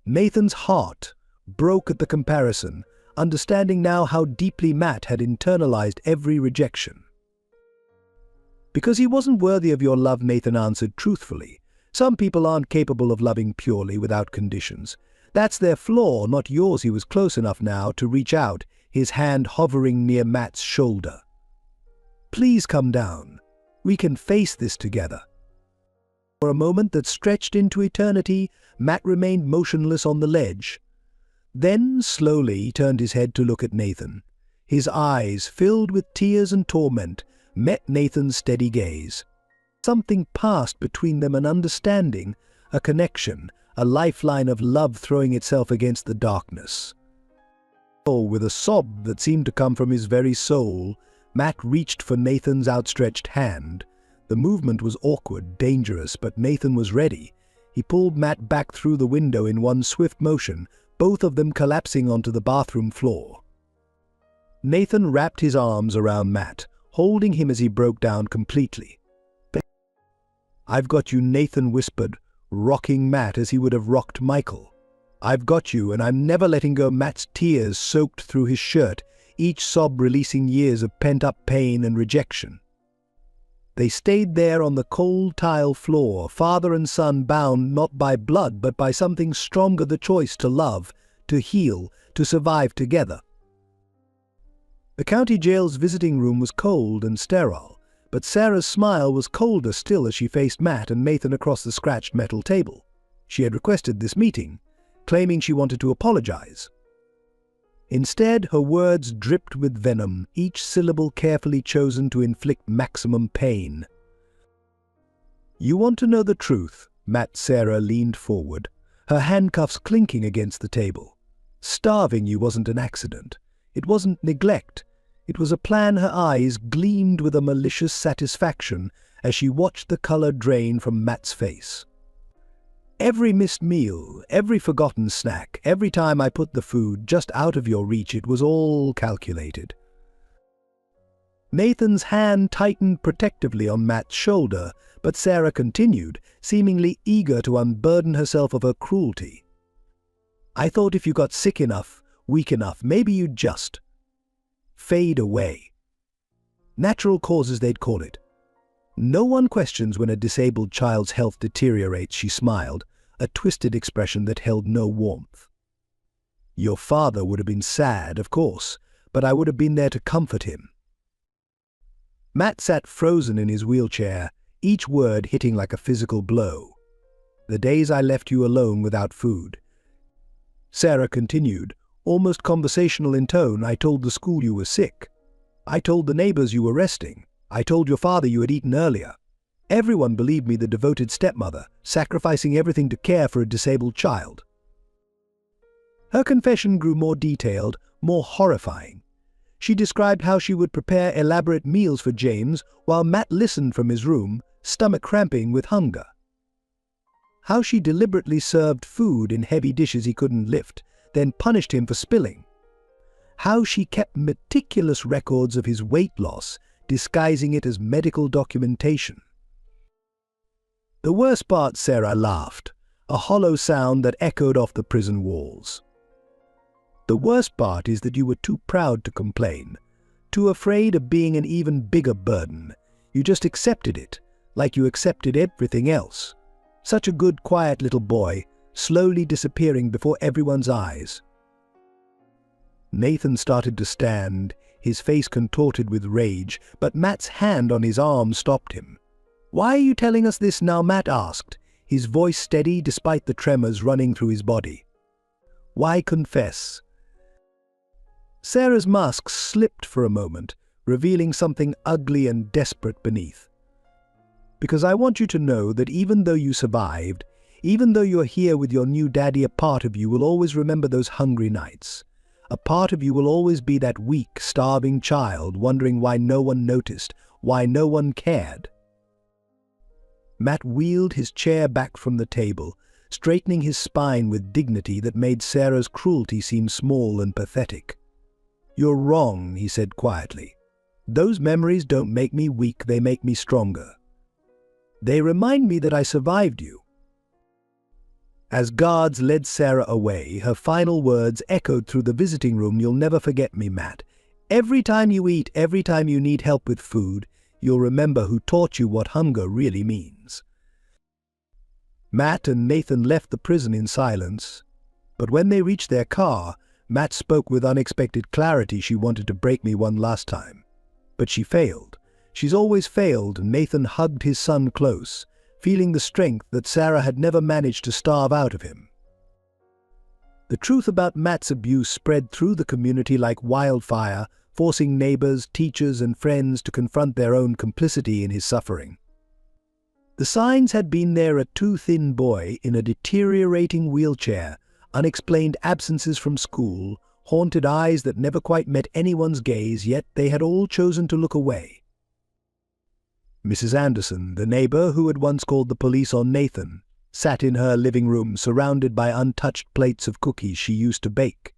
Nathan's heart broke at the comparison, understanding now how deeply Matt had internalized every rejection. "Because he wasn't worthy of your love," Nathan answered truthfully. "Some people aren't capable of loving purely, without conditions. That's their flaw, not yours." He was close enough now to reach out, his hand hovering near Matt's shoulder. "Please come down. We can face this together." For a moment that stretched into eternity, Matt remained motionless on the ledge. Then, slowly, turned his head to look at Nathan. His eyes, filled with tears and torment, met Nathan's steady gaze. Something passed between them, an understanding, a connection, a lifeline of love throwing itself against the darkness. Oh, with a sob that seemed to come from his very soul, Matt reached for Nathan's outstretched hand. The movement was awkward, dangerous, but Nathan was ready. He pulled Matt back through the window in one swift motion, both of them collapsing onto the bathroom floor. Nathan wrapped his arms around Matt, holding him as he broke down completely. "I've got you," Nathan whispered, rocking Matt as he would have rocked Michael. "I've got you, and I'm never letting go." Matt's tears soaked through his shirt, each sob releasing years of pent-up pain and rejection. They stayed there on the cold tile floor, father and son, bound not by blood but by something stronger, the choice to love, to heal, to survive together. The county jail's visiting room was cold and sterile, but Sarah's smile was colder still as she faced Matt and Nathan across the scratched metal table. She had requested this meeting, claiming she wanted to apologize. Instead, her words dripped with venom, each syllable carefully chosen to inflict maximum pain. "You want to know the truth?" Sarah leaned forward, her handcuffs clinking against the table. "Starving you wasn't an accident. It wasn't neglect. It was a plan." Her eyes gleamed with a malicious satisfaction as she watched the color drain from Matt's face. "Every missed meal, every forgotten snack, every time I put the food just out of your reach, it was all calculated." Nathan's hand tightened protectively on Matt's shoulder, but Sarah continued, seemingly eager to unburden herself of her cruelty. "I thought if you got sick enough, weak enough, maybe you'd just fade away. Natural causes, they'd call it. No one questions when a disabled child's health deteriorates." She smiled, a twisted expression that held no warmth. "Your father would have been sad, of course, but I would have been there to comfort him." Matt sat frozen in his wheelchair, each word hitting like a physical blow. "The days I left you alone without food," Sarah continued, almost conversational in tone, "I told the school you were sick. I told the neighbors you were resting. I told your father you had eaten earlier. Everyone believed me the devoted stepmother, sacrificing everything to care for a disabled child." Her confession grew more detailed, more horrifying. She described how she would prepare elaborate meals for James while Matt listened from his room, stomach cramping with hunger. How she deliberately served food in heavy dishes he couldn't lift, then punished him for spilling. How she kept meticulous records of his weight loss, disguising it as medical documentation. The worst part, Sarah laughed, a hollow sound that echoed off the prison walls. "The worst part is that you were too proud to complain, too afraid of being an even bigger burden. You just accepted it, like you accepted everything else. Such a good, quiet little boy, slowly disappearing before everyone's eyes." Nathan started to stand, his face contorted with rage, but Matt's hand on his arm stopped him. "Why are you telling us this now?" Matt asked, his voice steady despite the tremors running through his body. "Why confess?" Sarah's mask slipped for a moment, revealing something ugly and desperate beneath. "Because I want you to know that even though you survived, even though you're here with your new daddy, a part of you will always remember those hungry nights. A part of you will always be that weak, starving child wondering why no one noticed, why no one cared." Matt wheeled his chair back from the table, straightening his spine with dignity that made Sarah's cruelty seem small and pathetic. "You're wrong," he said quietly. "Those memories don't make me weak, they make me stronger. They remind me that I survived you." As guards led Sarah away, her final words echoed through the visiting room. "You'll never forget me, Matt. Every time you eat, every time you need help with food, you'll remember who taught you what hunger really means." Matt and Nathan left the prison in silence, but when they reached their car, Matt spoke with unexpected clarity. "She wanted to break me one last time, but she failed. She's always failed." Nathan hugged his son close, feeling the strength that Sarah had never managed to starve out of him. The truth about Matt's abuse spread through the community like wildfire, forcing neighbors, teachers, and friends to confront their own complicity in his suffering. The signs had been there: a too thin boy in a deteriorating wheelchair, unexplained absences from school, haunted eyes that never quite met anyone's gaze, yet they had all chosen to look away. Mrs. Anderson, the neighbor who had once called the police on Nathan, sat in her living room surrounded by untouched plates of cookies she used to bake.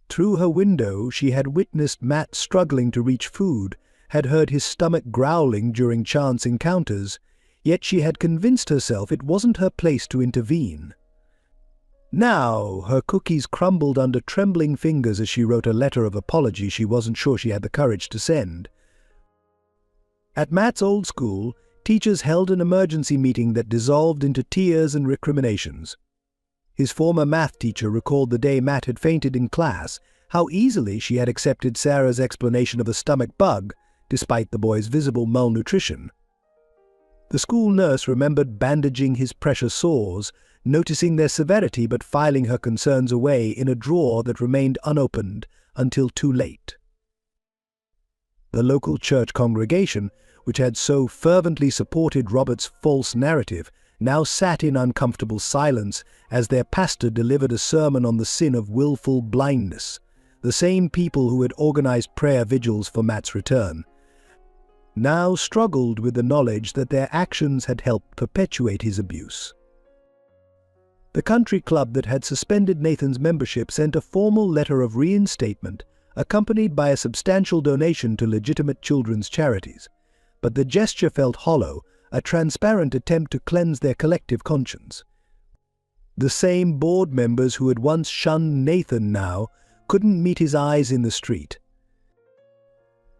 Through her window she had witnessed Matt struggling to reach food, had heard his stomach growling during chance encounters, yet she had convinced herself it wasn't her place to intervene. Now her cookies crumbled under trembling fingers as she wrote a letter of apology she wasn't sure she had the courage to send. At Matt's old school, teachers held an emergency meeting that dissolved into tears and recriminations. His former math teacher recalled the day Matt had fainted in class, how easily she had accepted Sarah's explanation of a stomach bug, despite the boy's visible malnutrition. The school nurse remembered bandaging his precious sores, noticing their severity but filing her concerns away in a drawer that remained unopened until too late. The local church congregation, which had so fervently supported Robert's false narrative, now sat in uncomfortable silence as their pastor delivered a sermon on the sin of willful blindness. The same people who had organized prayer vigils for Matt's return now struggled with the knowledge that their actions had helped perpetuate his abuse. The country club that had suspended Nathan's membership sent a formal letter of reinstatement, accompanied by a substantial donation to legitimate children's charities. But the gesture felt hollow, a transparent attempt to cleanse their collective conscience. The same board members who had once shunned Nathan now couldn't meet his eyes in the street.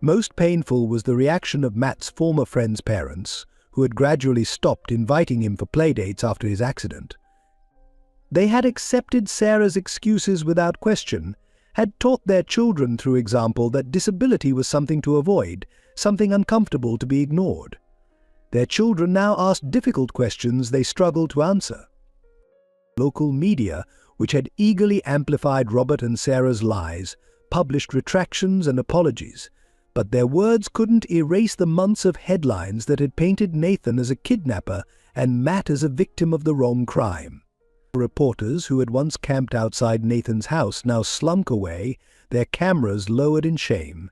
Most painful was the reaction of Matt's former friend's parents, who had gradually stopped inviting him for playdates after his accident. They had accepted Sarah's excuses without question, had taught their children through example that disability was something to avoid, something uncomfortable to be ignored. Their children now asked difficult questions they struggled to answer. Local media, which had eagerly amplified Robert and Sarah's lies, published retractions and apologies, but their words couldn't erase the months of headlines that had painted Nathan as a kidnapper and Matt as a victim of the wrong crime. Reporters who had once camped outside Nathan's house now slunk away, their cameras lowered in shame.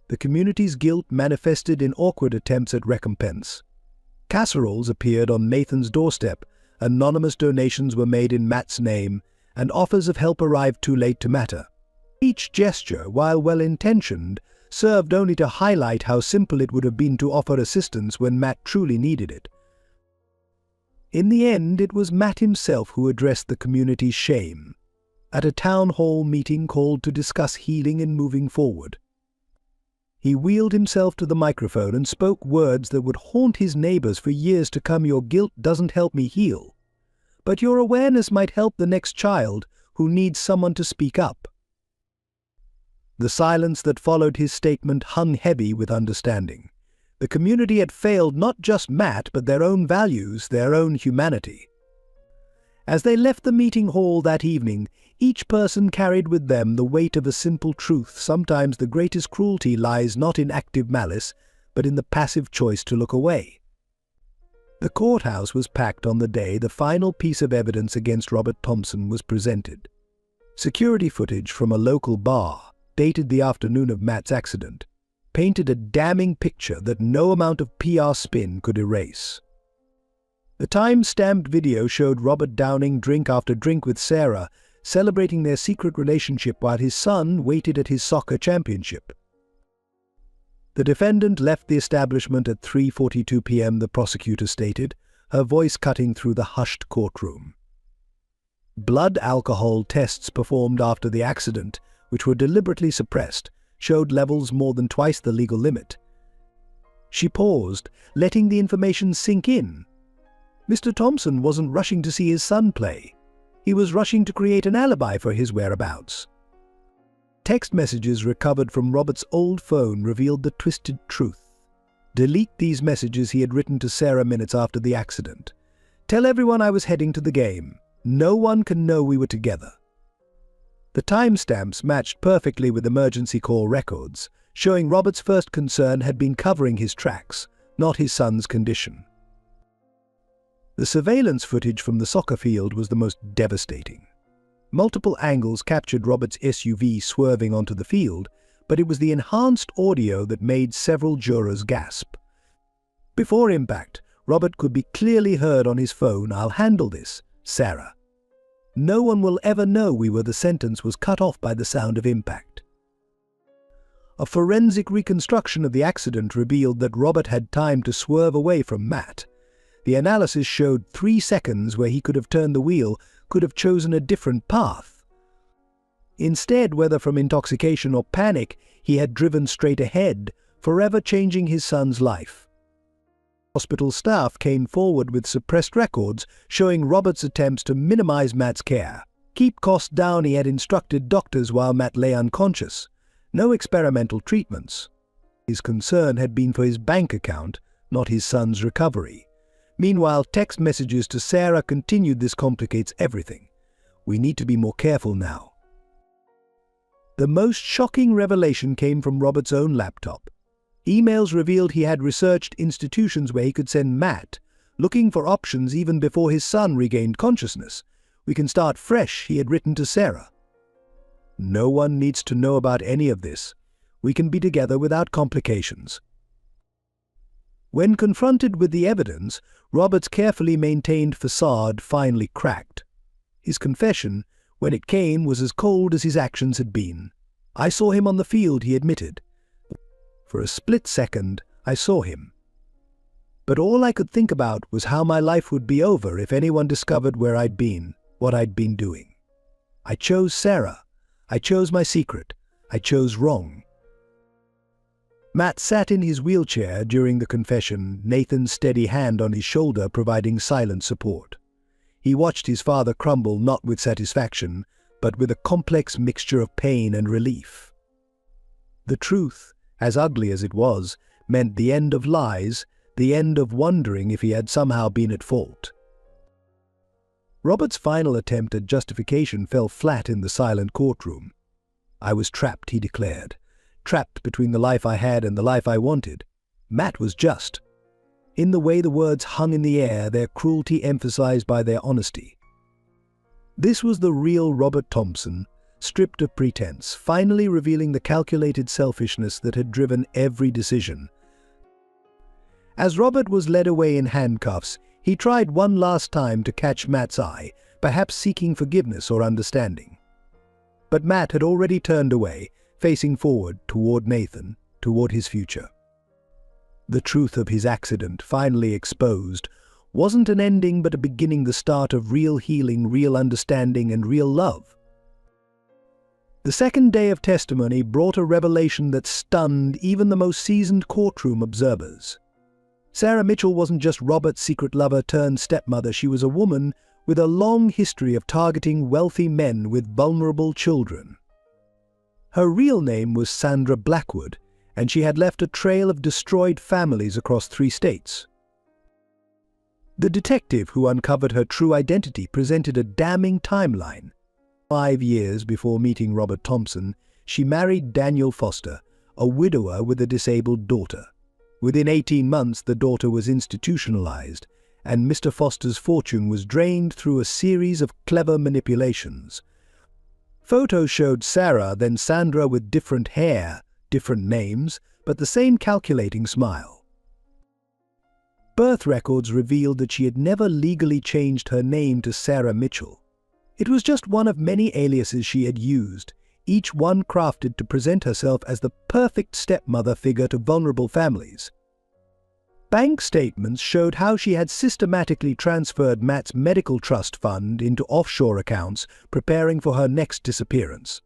The community's guilt manifested in awkward attempts at recompense. Casseroles appeared on Nathan's doorstep, anonymous donations were made in Matt's name, and offers of help arrived too late to matter. Each gesture, while well-intentioned, served only to highlight how simple it would have been to offer assistance when Matt truly needed it. In the end, it was Matt himself who addressed the community's shame, at a town hall meeting called to discuss healing and moving forward. He wheeled himself to the microphone and spoke words that would haunt his neighbors for years to come. "Your guilt doesn't help me heal, but your awareness might help the next child who needs someone to speak up." The silence that followed his statement hung heavy with understanding. The community had failed not just Matt, but their own values, their own humanity. As they left the meeting hall that evening, each person carried with them the weight of a simple truth. Sometimes the greatest cruelty lies not in active malice, but in the passive choice to look away. The courthouse was packed on the day the final piece of evidence against Robert Thompson was presented. Security footage from a local bar, dated the afternoon of Matt's accident, painted a damning picture that no amount of PR spin could erase. The time-stamped video showed Robert downing drink after drink with Sarah, celebrating their secret relationship while his son waited at his soccer championship. The defendant left the establishment at 3:42 p.m., the prosecutor stated, her voice cutting through the hushed courtroom. Blood alcohol tests performed after the accident, which were deliberately suppressed, showed levels more than twice the legal limit. She paused, letting the information sink in. Mr. Thompson wasn't rushing to see his son play. He was rushing to create an alibi for his whereabouts. Text messages recovered from Robert's old phone revealed the twisted truth. Delete these messages he had written to Sarah minutes after the accident. Tell everyone I was heading to the game. No one can know we were together. The timestamps matched perfectly with emergency call records, showing Robert's first concern had been covering his tracks, not his son's condition. The surveillance footage from the soccer field was the most devastating. Multiple angles captured Robert's SUV swerving onto the field, but it was the enhanced audio that made several jurors gasp. Before impact, Robert could be clearly heard on his phone, "I'll handle this, Sarah. No one will ever know we were." The sentence was cut off by the sound of impact. A forensic reconstruction of the accident revealed that Robert had time to swerve away from Matt. The analysis showed 3 seconds where he could have turned the wheel, could have chosen a different path. Instead, whether from intoxication or panic, he had driven straight ahead, forever changing his son's life. Hospital staff came forward with suppressed records showing Robert's attempts to minimize Matt's care. Keep costs down, he had instructed doctors while Matt lay unconscious. No experimental treatments. His concern had been for his bank account, not his son's recovery. Meanwhile, text messages to Sarah continued. This complicates everything. We need to be more careful now. The most shocking revelation came from Robert's own laptop. Emails revealed he had researched institutions where he could send Matt, looking for options even before his son regained consciousness. "We can start fresh," he had written to Sarah. "No one needs to know about any of this. We can be together without complications." When confronted with the evidence, Robert's carefully maintained facade finally cracked. His confession, when it came, was as cold as his actions had been. "I saw him on the field," he admitted. "For a split second, I saw him. But all I could think about was how my life would be over if anyone discovered where I'd been, what I'd been doing. I chose Sarah. I chose my secret. I chose wrong." Matt sat in his wheelchair during the confession, Nathan's steady hand on his shoulder providing silent support. He watched his father crumble, not with satisfaction, but with a complex mixture of pain and relief. The truth, as ugly as it was, meant the end of lies, the end of wondering if he had somehow been at fault. Robert's final attempt at justification fell flat in the silent courtroom. "I was trapped," he declared. "Trapped between the life I had and the life I wanted." Matt was just. In the way the words hung in the air, their cruelty emphasized by their honesty. This was the real Robert Thompson, stripped of pretense, finally revealing the calculated selfishness that had driven every decision. As Robert was led away in handcuffs, he tried one last time to catch Matt's eye, perhaps seeking forgiveness or understanding. But Matt had already turned away, facing forward toward Nathan, toward his future. The truth of his accident, finally exposed, wasn't an ending but a beginning, the start of real healing, real understanding, and real love. The second day of testimony brought a revelation that stunned even the most seasoned courtroom observers. Sarah Mitchell wasn't just Robert's secret lover turned stepmother. She was a woman with a long history of targeting wealthy men with vulnerable children. Her real name was Sandra Blackwood, and she had left a trail of destroyed families across 3 states. The detective who uncovered her true identity presented a damning timeline. 5 years before meeting Robert Thompson, she married Daniel Foster, a widower with a disabled daughter. Within 18 months, the daughter was institutionalized, and Mr. Foster's fortune was drained through a series of clever manipulations. Photos showed Sarah, then Sandra, with different hair, different names, but the same calculating smile. Birth records revealed that she had never legally changed her name to Sarah Mitchell. It was just one of many aliases she had used, each one crafted to present herself as the perfect stepmother figure to vulnerable families. Bank statements showed how she had systematically transferred Matt's medical trust fund into offshore accounts, preparing for her next disappearance.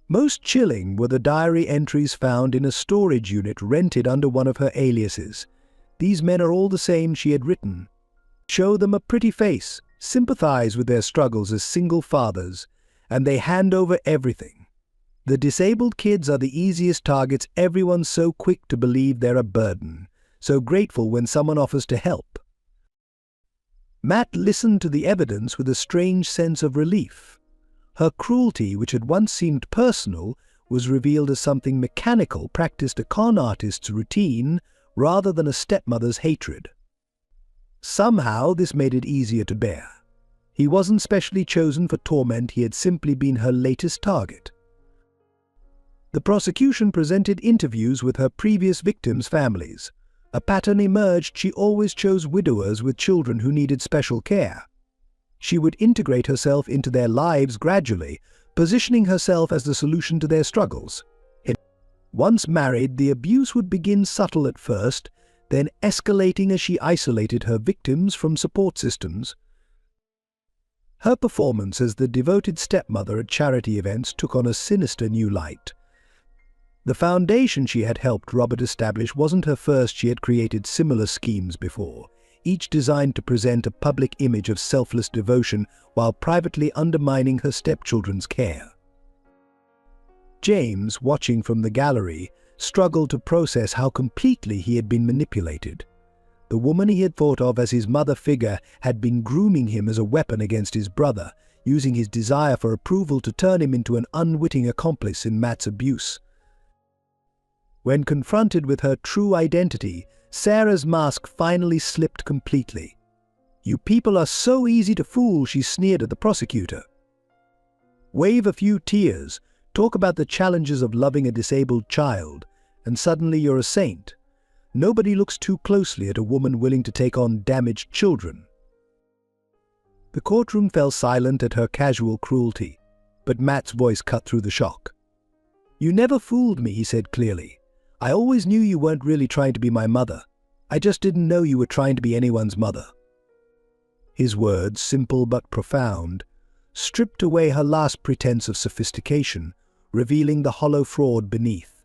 Most chilling were the diary entries found in a storage unit rented under one of her aliases. "These men are all the same," she had written. "Show them a pretty face, sympathize with their struggles as single fathers, and they hand over everything. The disabled kids are the easiest targets. Everyone's so quick to believe they're a burden, so grateful when someone offers to help." Matt listened to the evidence with a strange sense of relief. Her cruelty, which had once seemed personal, was revealed as something mechanical, practiced a con artist's routine rather than a stepmother's hatred. Somehow this made it easier to bear. He wasn't specially chosen for torment, he had simply been her latest target. The prosecution presented interviews with her previous victims' families. A pattern emerged: she always chose widowers with children who needed special care. She would integrate herself into their lives gradually, positioning herself as the solution to their struggles. Once married, the abuse would begin subtle at first, then escalating as she isolated her victims from support systems. Her performance as the devoted stepmother at charity events took on a sinister new light. The foundation she had helped Robert establish wasn't her first. She had created similar schemes before, each designed to present a public image of selfless devotion while privately undermining her stepchildren's care. James, watching from the gallery, struggled to process how completely he had been manipulated. The woman he had thought of as his mother figure had been grooming him as a weapon against his brother, using his desire for approval to turn him into an unwitting accomplice in Matt's abuse. When confronted with her true identity, Sarah's mask finally slipped completely. "You people are so easy to fool," she sneered at the prosecutor. Wave a few tears, talk about the challenges of loving a disabled child, and suddenly you're a saint. Nobody looks too closely at a woman willing to take on damaged children. The courtroom fell silent at her casual cruelty, but Matt's voice cut through the shock. "You never fooled me," he said clearly. "I always knew you weren't really trying to be my mother. I just didn't know you were trying to be anyone's mother." His words, simple but profound, stripped away her last pretense of sophistication, revealing the hollow fraud beneath.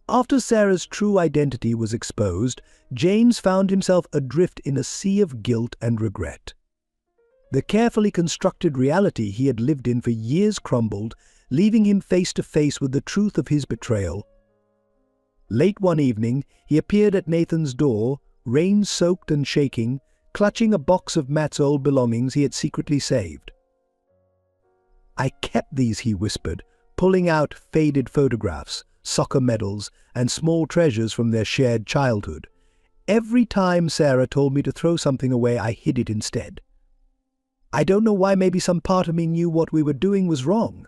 After Sarah's true identity was exposed, James found himself adrift in a sea of guilt and regret. The carefully constructed reality he had lived in for years crumbled, leaving him face to face with the truth of his betrayal. Late one evening, he appeared at Nathan's door, rain-soaked and shaking, clutching a box of Matt's old belongings he had secretly saved. "I kept these," he whispered, pulling out faded photographs, soccer medals, and small treasures from their shared childhood. "Every time Sarah told me to throw something away, I hid it instead. I don't know why. Maybe some part of me knew what we were doing was wrong."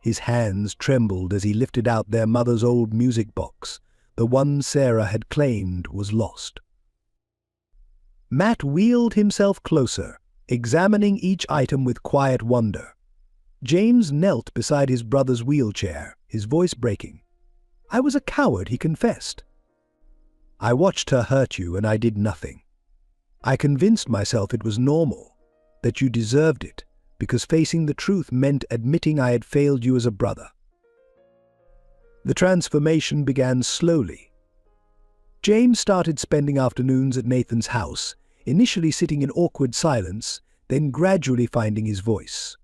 His hands trembled as he lifted out their mother's old music box. The one Sarah had claimed was lost. Matt wheeled himself closer, examining each item with quiet wonder. James knelt beside his brother's wheelchair, his voice breaking. "I was a coward," he confessed. "I watched her hurt you and I did nothing. I convinced myself it was normal, that you deserved it, because facing the truth meant admitting I had failed you as a brother." The transformation began slowly. James started spending afternoons at Nathan's house, initially sitting in awkward silence, then gradually finding his voice.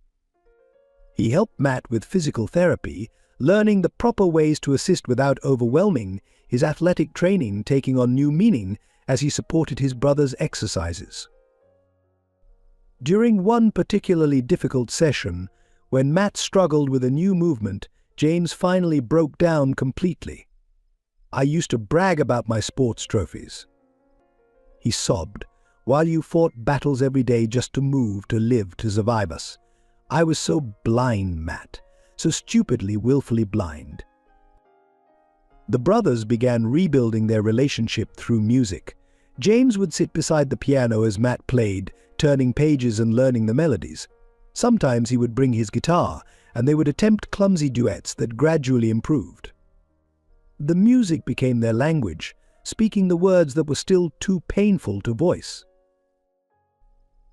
He helped Matt with physical therapy, learning the proper ways to assist without overwhelming, his athletic training taking on new meaning as he supported his brother's exercises. During one particularly difficult session, when Matt struggled with a new movement, James finally broke down completely. "I used to brag about my sports trophies," he sobbed, "while you fought battles every day just to move, to live, to survive us. I was so blind, Matt, so stupidly, willfully blind." The brothers began rebuilding their relationship through music. James would sit beside the piano as Matt played, turning pages and learning the melodies. Sometimes he would bring his guitar, and they would attempt clumsy duets that gradually improved. The music became their language, speaking the words that were still too painful to voice.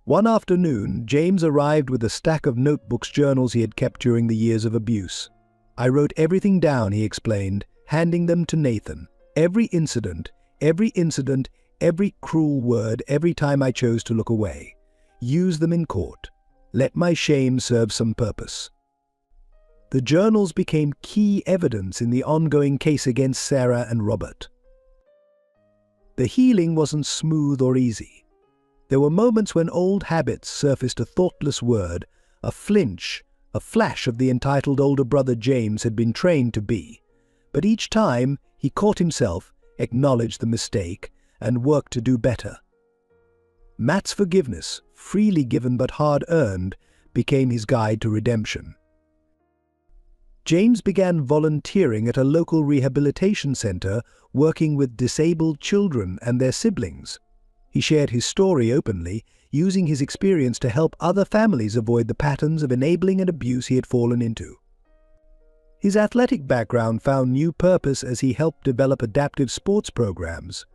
One afternoon, James arrived with a stack of notebooks, journals he had kept during the years of abuse. "I wrote everything down," he explained, handing them to Nathan. Every incident, every cruel word, every time I chose to look away. Use them in court. Let my shame serve some purpose." The journals became key evidence in the ongoing case against Sarah and Robert. The healing wasn't smooth or easy. There were moments when old habits surfaced, a thoughtless word, a flinch, a flash of the entitled older brother James had been trained to be. But each time, he caught himself, acknowledged the mistake, and worked to do better. Matt's forgiveness, freely given but hard-earned, became his guide to redemption. James began volunteering at a local rehabilitation center, working with disabled children and their siblings. He shared his story openly, using his experience to help other families avoid the patterns of enabling and abuse he had fallen into. His athletic background found new purpose as he helped develop adaptive sports programs.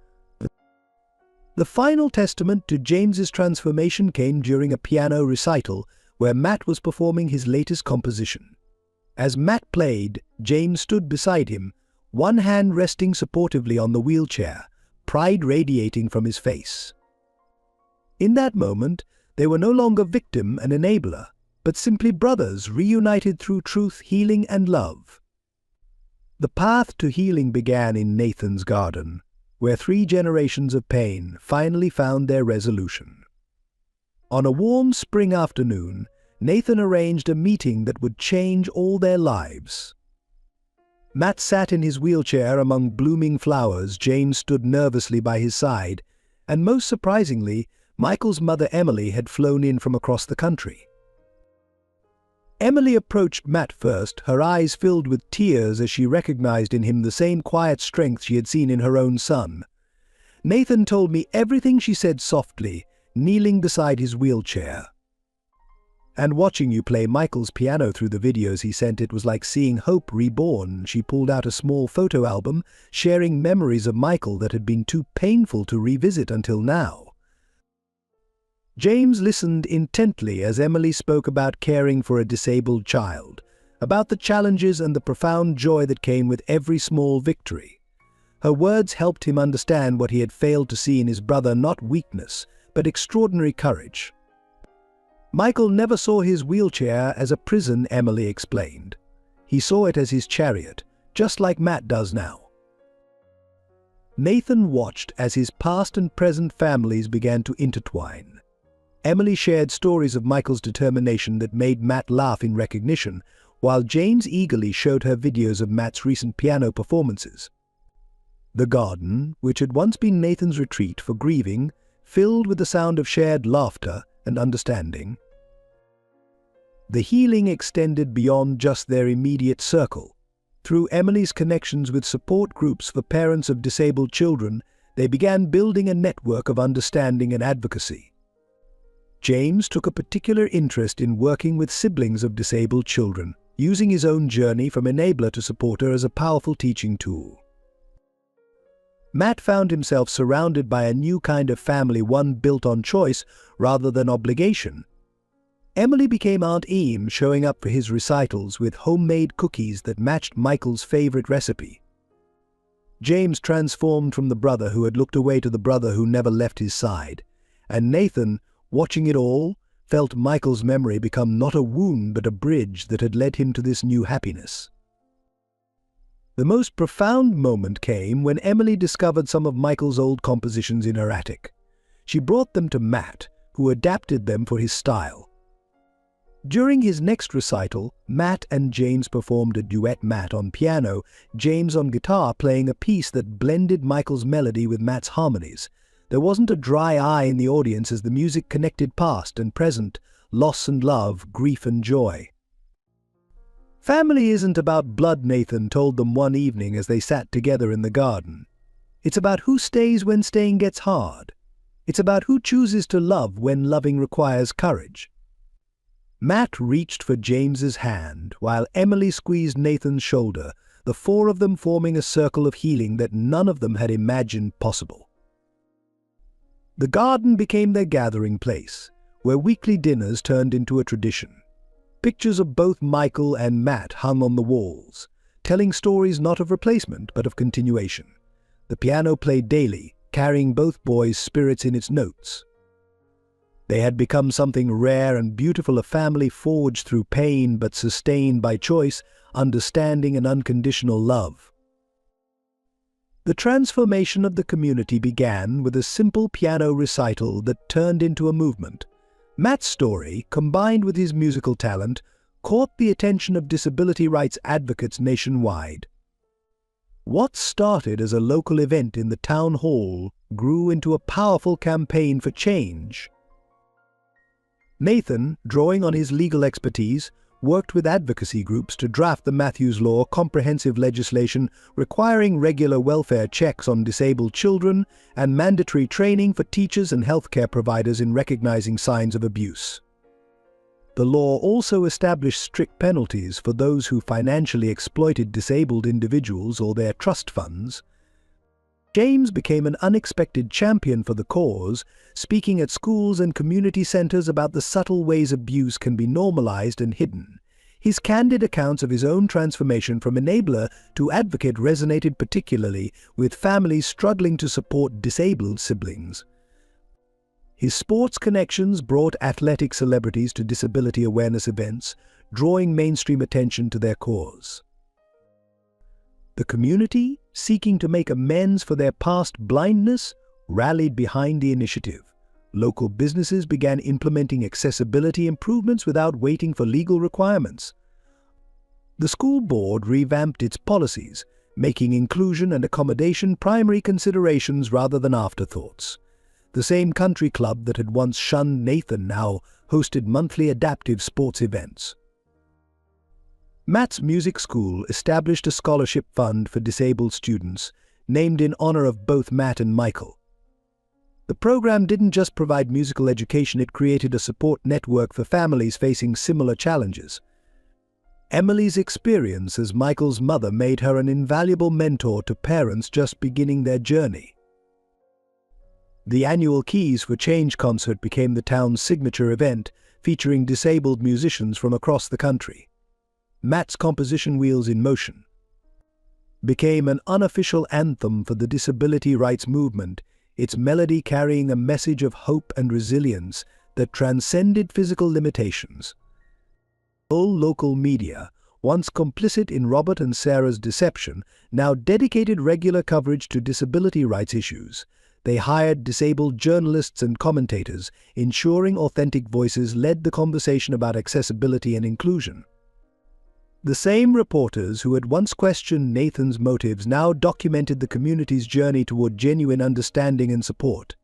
The final testament to James's transformation came during a piano recital where Matt was performing his latest composition. As Matt played, James stood beside him, one hand resting supportively on the wheelchair, pride radiating from his face. In that moment, they were no longer victim and enabler, but simply brothers reunited through truth, healing, and love. The path to healing began in Nathan's garden, where 3 generations of pain finally found their resolution. On a warm spring afternoon, Nathan arranged a meeting that would change all their lives. Matt sat in his wheelchair among blooming flowers. James stood nervously by his side, and most surprisingly, Michael's mother Emily had flown in from across the country. Emily approached Matt first, her eyes filled with tears as she recognized in him the same quiet strength she had seen in her own son. "Nathan told me everything," she said softly, kneeling beside his wheelchair. "And watching you play Michael's piano through the videos he sent, it was like seeing hope reborn." She pulled out a small photo album, sharing memories of Michael that had been too painful to revisit until now. James listened intently as Emily spoke about caring for a disabled child, about the challenges and the profound joy that came with every small victory. Her words helped him understand what he had failed to see in his brother: not weakness, but extraordinary courage. "Michael never saw his wheelchair as a prison," Emily explained. "He saw it as his chariot, just like Matt does now." Nathan watched as his past and present families began to intertwine. Emily shared stories of Michael's determination that made Matt laugh in recognition, while James eagerly showed her videos of Matt's recent piano performances. The garden, which had once been Nathan's retreat for grieving, filled with the sound of shared laughter and understanding. The healing extended beyond just their immediate circle. Through Emily's connections with support groups for parents of disabled children, they began building a network of understanding and advocacy. James took a particular interest in working with siblings of disabled children, using his own journey from enabler to supporter as a powerful teaching tool. Matt found himself surrounded by a new kind of family, one built on choice rather than obligation. Emily became Aunt Eam, showing up for his recitals with homemade cookies that matched Michael's favorite recipe. James transformed from the brother who had looked away to the brother who never left his side, and Nathan, watching it all, felt Michael's memory become not a wound but a bridge that had led him to this new happiness. The most profound moment came when Emily discovered some of Michael's old compositions in her attic. She brought them to Matt, who adapted them for his style. During his next recital, Matt and James performed a duet, Matt on piano, James on guitar, playing a piece that blended Michael's melody with Matt's harmonies. There wasn't a dry eye in the audience as the music connected past and present, loss and love, grief and joy. Family isn't about blood, Nathan told them one evening as they sat together in the garden. It's about who stays when staying gets hard. It's about who chooses to love when loving requires courage. Matt reached for James's hand, while Emily squeezed Nathan's shoulder, the four of them forming a circle of healing that none of them had imagined possible. The garden became their gathering place, where weekly dinners turned into a tradition. Pictures of both Michael and Matt hung on the walls, telling stories not of replacement but of continuation. The piano played daily, carrying both boys' spirits in its notes. They had become something rare and beautiful, a family forged through pain but sustained by choice, understanding, and unconditional love. The transformation of the community began with a simple piano recital that turned into a movement. Matt's story, combined with his musical talent, caught the attention of disability rights advocates nationwide. What started as a local event in the town hall grew into a powerful campaign for change. Nathan, drawing on his legal expertise, worked with advocacy groups to draft the Matthews Law, comprehensive legislation requiring regular welfare checks on disabled children and mandatory training for teachers and healthcare providers in recognizing signs of abuse. The law also established strict penalties for those who financially exploited disabled individuals or their trust funds. James became an unexpected champion for the cause, speaking at schools and community centers about the subtle ways abuse can be normalized and hidden. His candid accounts of his own transformation from enabler to advocate resonated particularly with families struggling to support disabled siblings. His sports connections brought athletic celebrities to disability awareness events, drawing mainstream attention to their cause. The community, seeking to make amends for their past blindness, rallied behind the initiative. Local businesses began implementing accessibility improvements without waiting for legal requirements. The school board revamped its policies, making inclusion and accommodation primary considerations rather than afterthoughts. The same country club that had once shunned Nathan now hosted monthly adaptive sports events. Matt's music school established a scholarship fund for disabled students, named in honor of both Matt and Michael. The program didn't just provide musical education, it created a support network for families facing similar challenges. Emily's experience as Michael's mother made her an invaluable mentor to parents just beginning their journey. The annual Keys for Change concert became the town's signature event, featuring disabled musicians from across the country. Matt's composition, Wheels in Motion, became an unofficial anthem for the disability rights movement, its melody carrying a message of hope and resilience that transcended physical limitations. All local media, once complicit in Robert and Sarah's deception, now dedicated regular coverage to disability rights issues. They hired disabled journalists and commentators, ensuring authentic voices led the conversation about accessibility and inclusion. The same reporters who had once questioned Nathan's motives now documented the community's journey toward genuine understanding and support.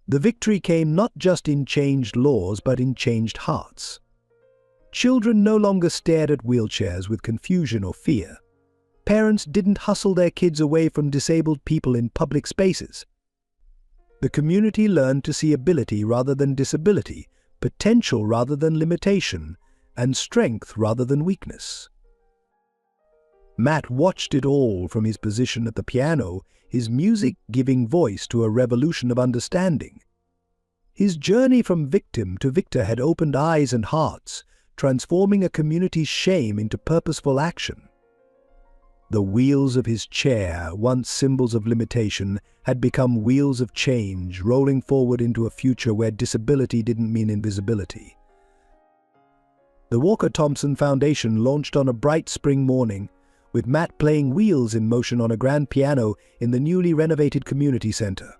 The victory came not just in changed laws but in changed hearts. Children no longer stared at wheelchairs with confusion or fear. Parents didn't hustle their kids away from disabled people in public spaces. The community learned to see ability rather than disability, potential rather than limitation, and strength rather than weakness. Matt watched it all from his position at the piano, his music giving voice to a revolution of understanding. His journey from victim to victor had opened eyes and hearts, transforming a community's shame into purposeful action. The wheels of his chair, once symbols of limitation, had become wheels of change, rolling forward into a future where disability didn't mean invisibility. The Walker Thompson Foundation launched on a bright spring morning, with Matt playing Wheels in Motion on a grand piano in the newly renovated community center.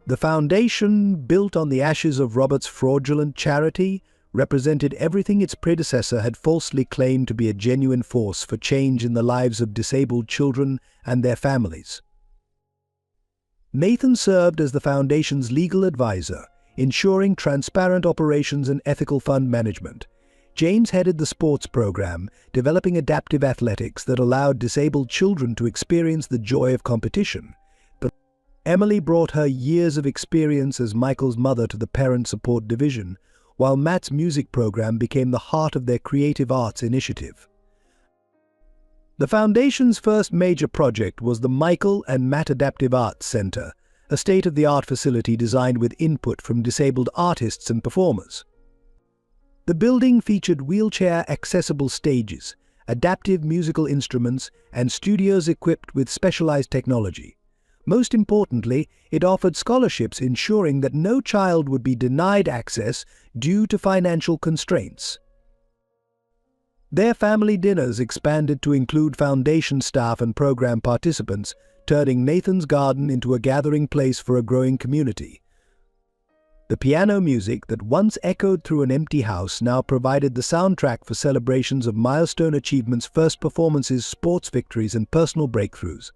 The foundation, built on the ashes of Robert's fraudulent charity, represented everything its predecessor had falsely claimed to be a genuine force for change in the lives of disabled children and their families. Nathan served as the foundation's legal advisor, ensuring transparent operations and ethical fund management. James headed the sports program, developing adaptive athletics that allowed disabled children to experience the joy of competition. But Emily brought her years of experience as Michael's mother to the parent support division, while Matt's music program became the heart of their creative arts initiative. The Foundation's first major project was the Michael and Matt Adaptive Arts Center, a state-of-the-art facility designed with input from disabled artists and performers. The building featured wheelchair-accessible stages, adaptive musical instruments, and studios equipped with specialized technology. Most importantly, it offered scholarships ensuring that no child would be denied access due to financial constraints. Their family dinners expanded to include Foundation staff and program participants, turning Nathan's Garden into a gathering place for a growing community. The piano music that once echoed through an empty house now provided the soundtrack for celebrations of milestone achievements, first performances, sports victories, and personal breakthroughs.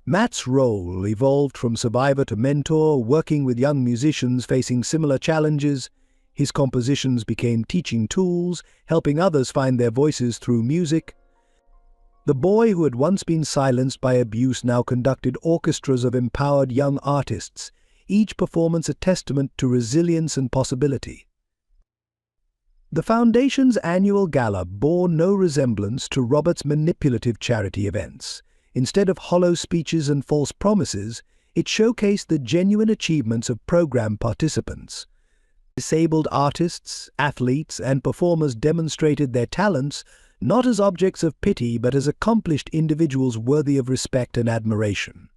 Matt's role evolved from survivor to mentor, working with young musicians facing similar challenges. His compositions became teaching tools, helping others find their voices through music. The boy who had once been silenced by abuse now conducted orchestras of empowered young artists, each performance a testament to resilience and possibility. The Foundation's annual gala bore no resemblance to Robert's manipulative charity events. Instead of hollow speeches and false promises, it showcased the genuine achievements of program participants. Disabled artists, athletes, and performers demonstrated their talents not as objects of pity but as accomplished individuals worthy of respect and admiration.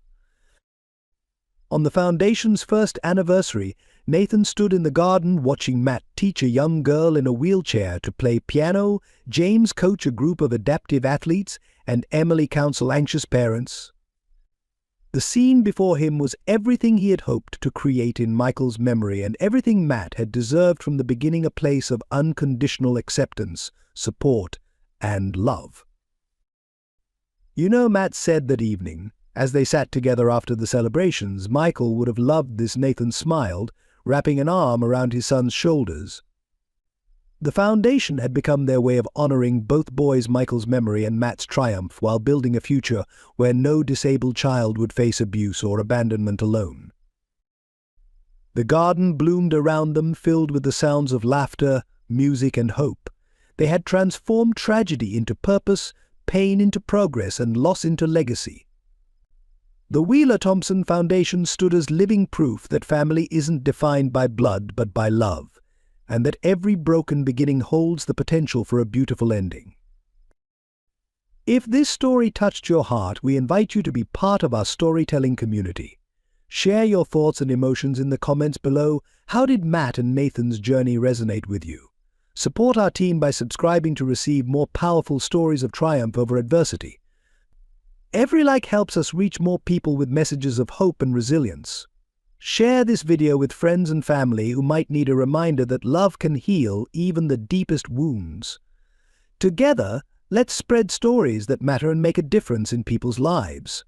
On the Foundation's first anniversary, Nathan stood in the garden watching Matt teach a young girl in a wheelchair to play piano, James coach a group of adaptive athletes, and Emily counsel anxious parents. The scene before him was everything he had hoped to create in Michael's memory and everything Matt had deserved from the beginning, a place of unconditional acceptance, support, and love. You know, Matt said that evening, as they sat together after the celebrations, Michael would have loved this. Nathan smiled, wrapping an arm around his son's shoulders. The Foundation had become their way of honoring both boys, Michael's memory and Matt's triumph, while building a future where no disabled child would face abuse or abandonment alone. The garden bloomed around them, filled with the sounds of laughter, music, and hope. They had transformed tragedy into purpose, pain into progress, and loss into legacy. The Wheeler-Thompson Foundation stood as living proof that family isn't defined by blood but by love, and that every broken beginning holds the potential for a beautiful ending. If this story touched your heart, we invite you to be part of our storytelling community. Share your thoughts and emotions in the comments below. How did Matt and Nathan's journey resonate with you? Support our team by subscribing to receive more powerful stories of triumph over adversity. Every like helps us reach more people with messages of hope and resilience. Share this video with friends and family who might need a reminder that love can heal even the deepest wounds. Together, let's spread stories that matter and make a difference in people's lives.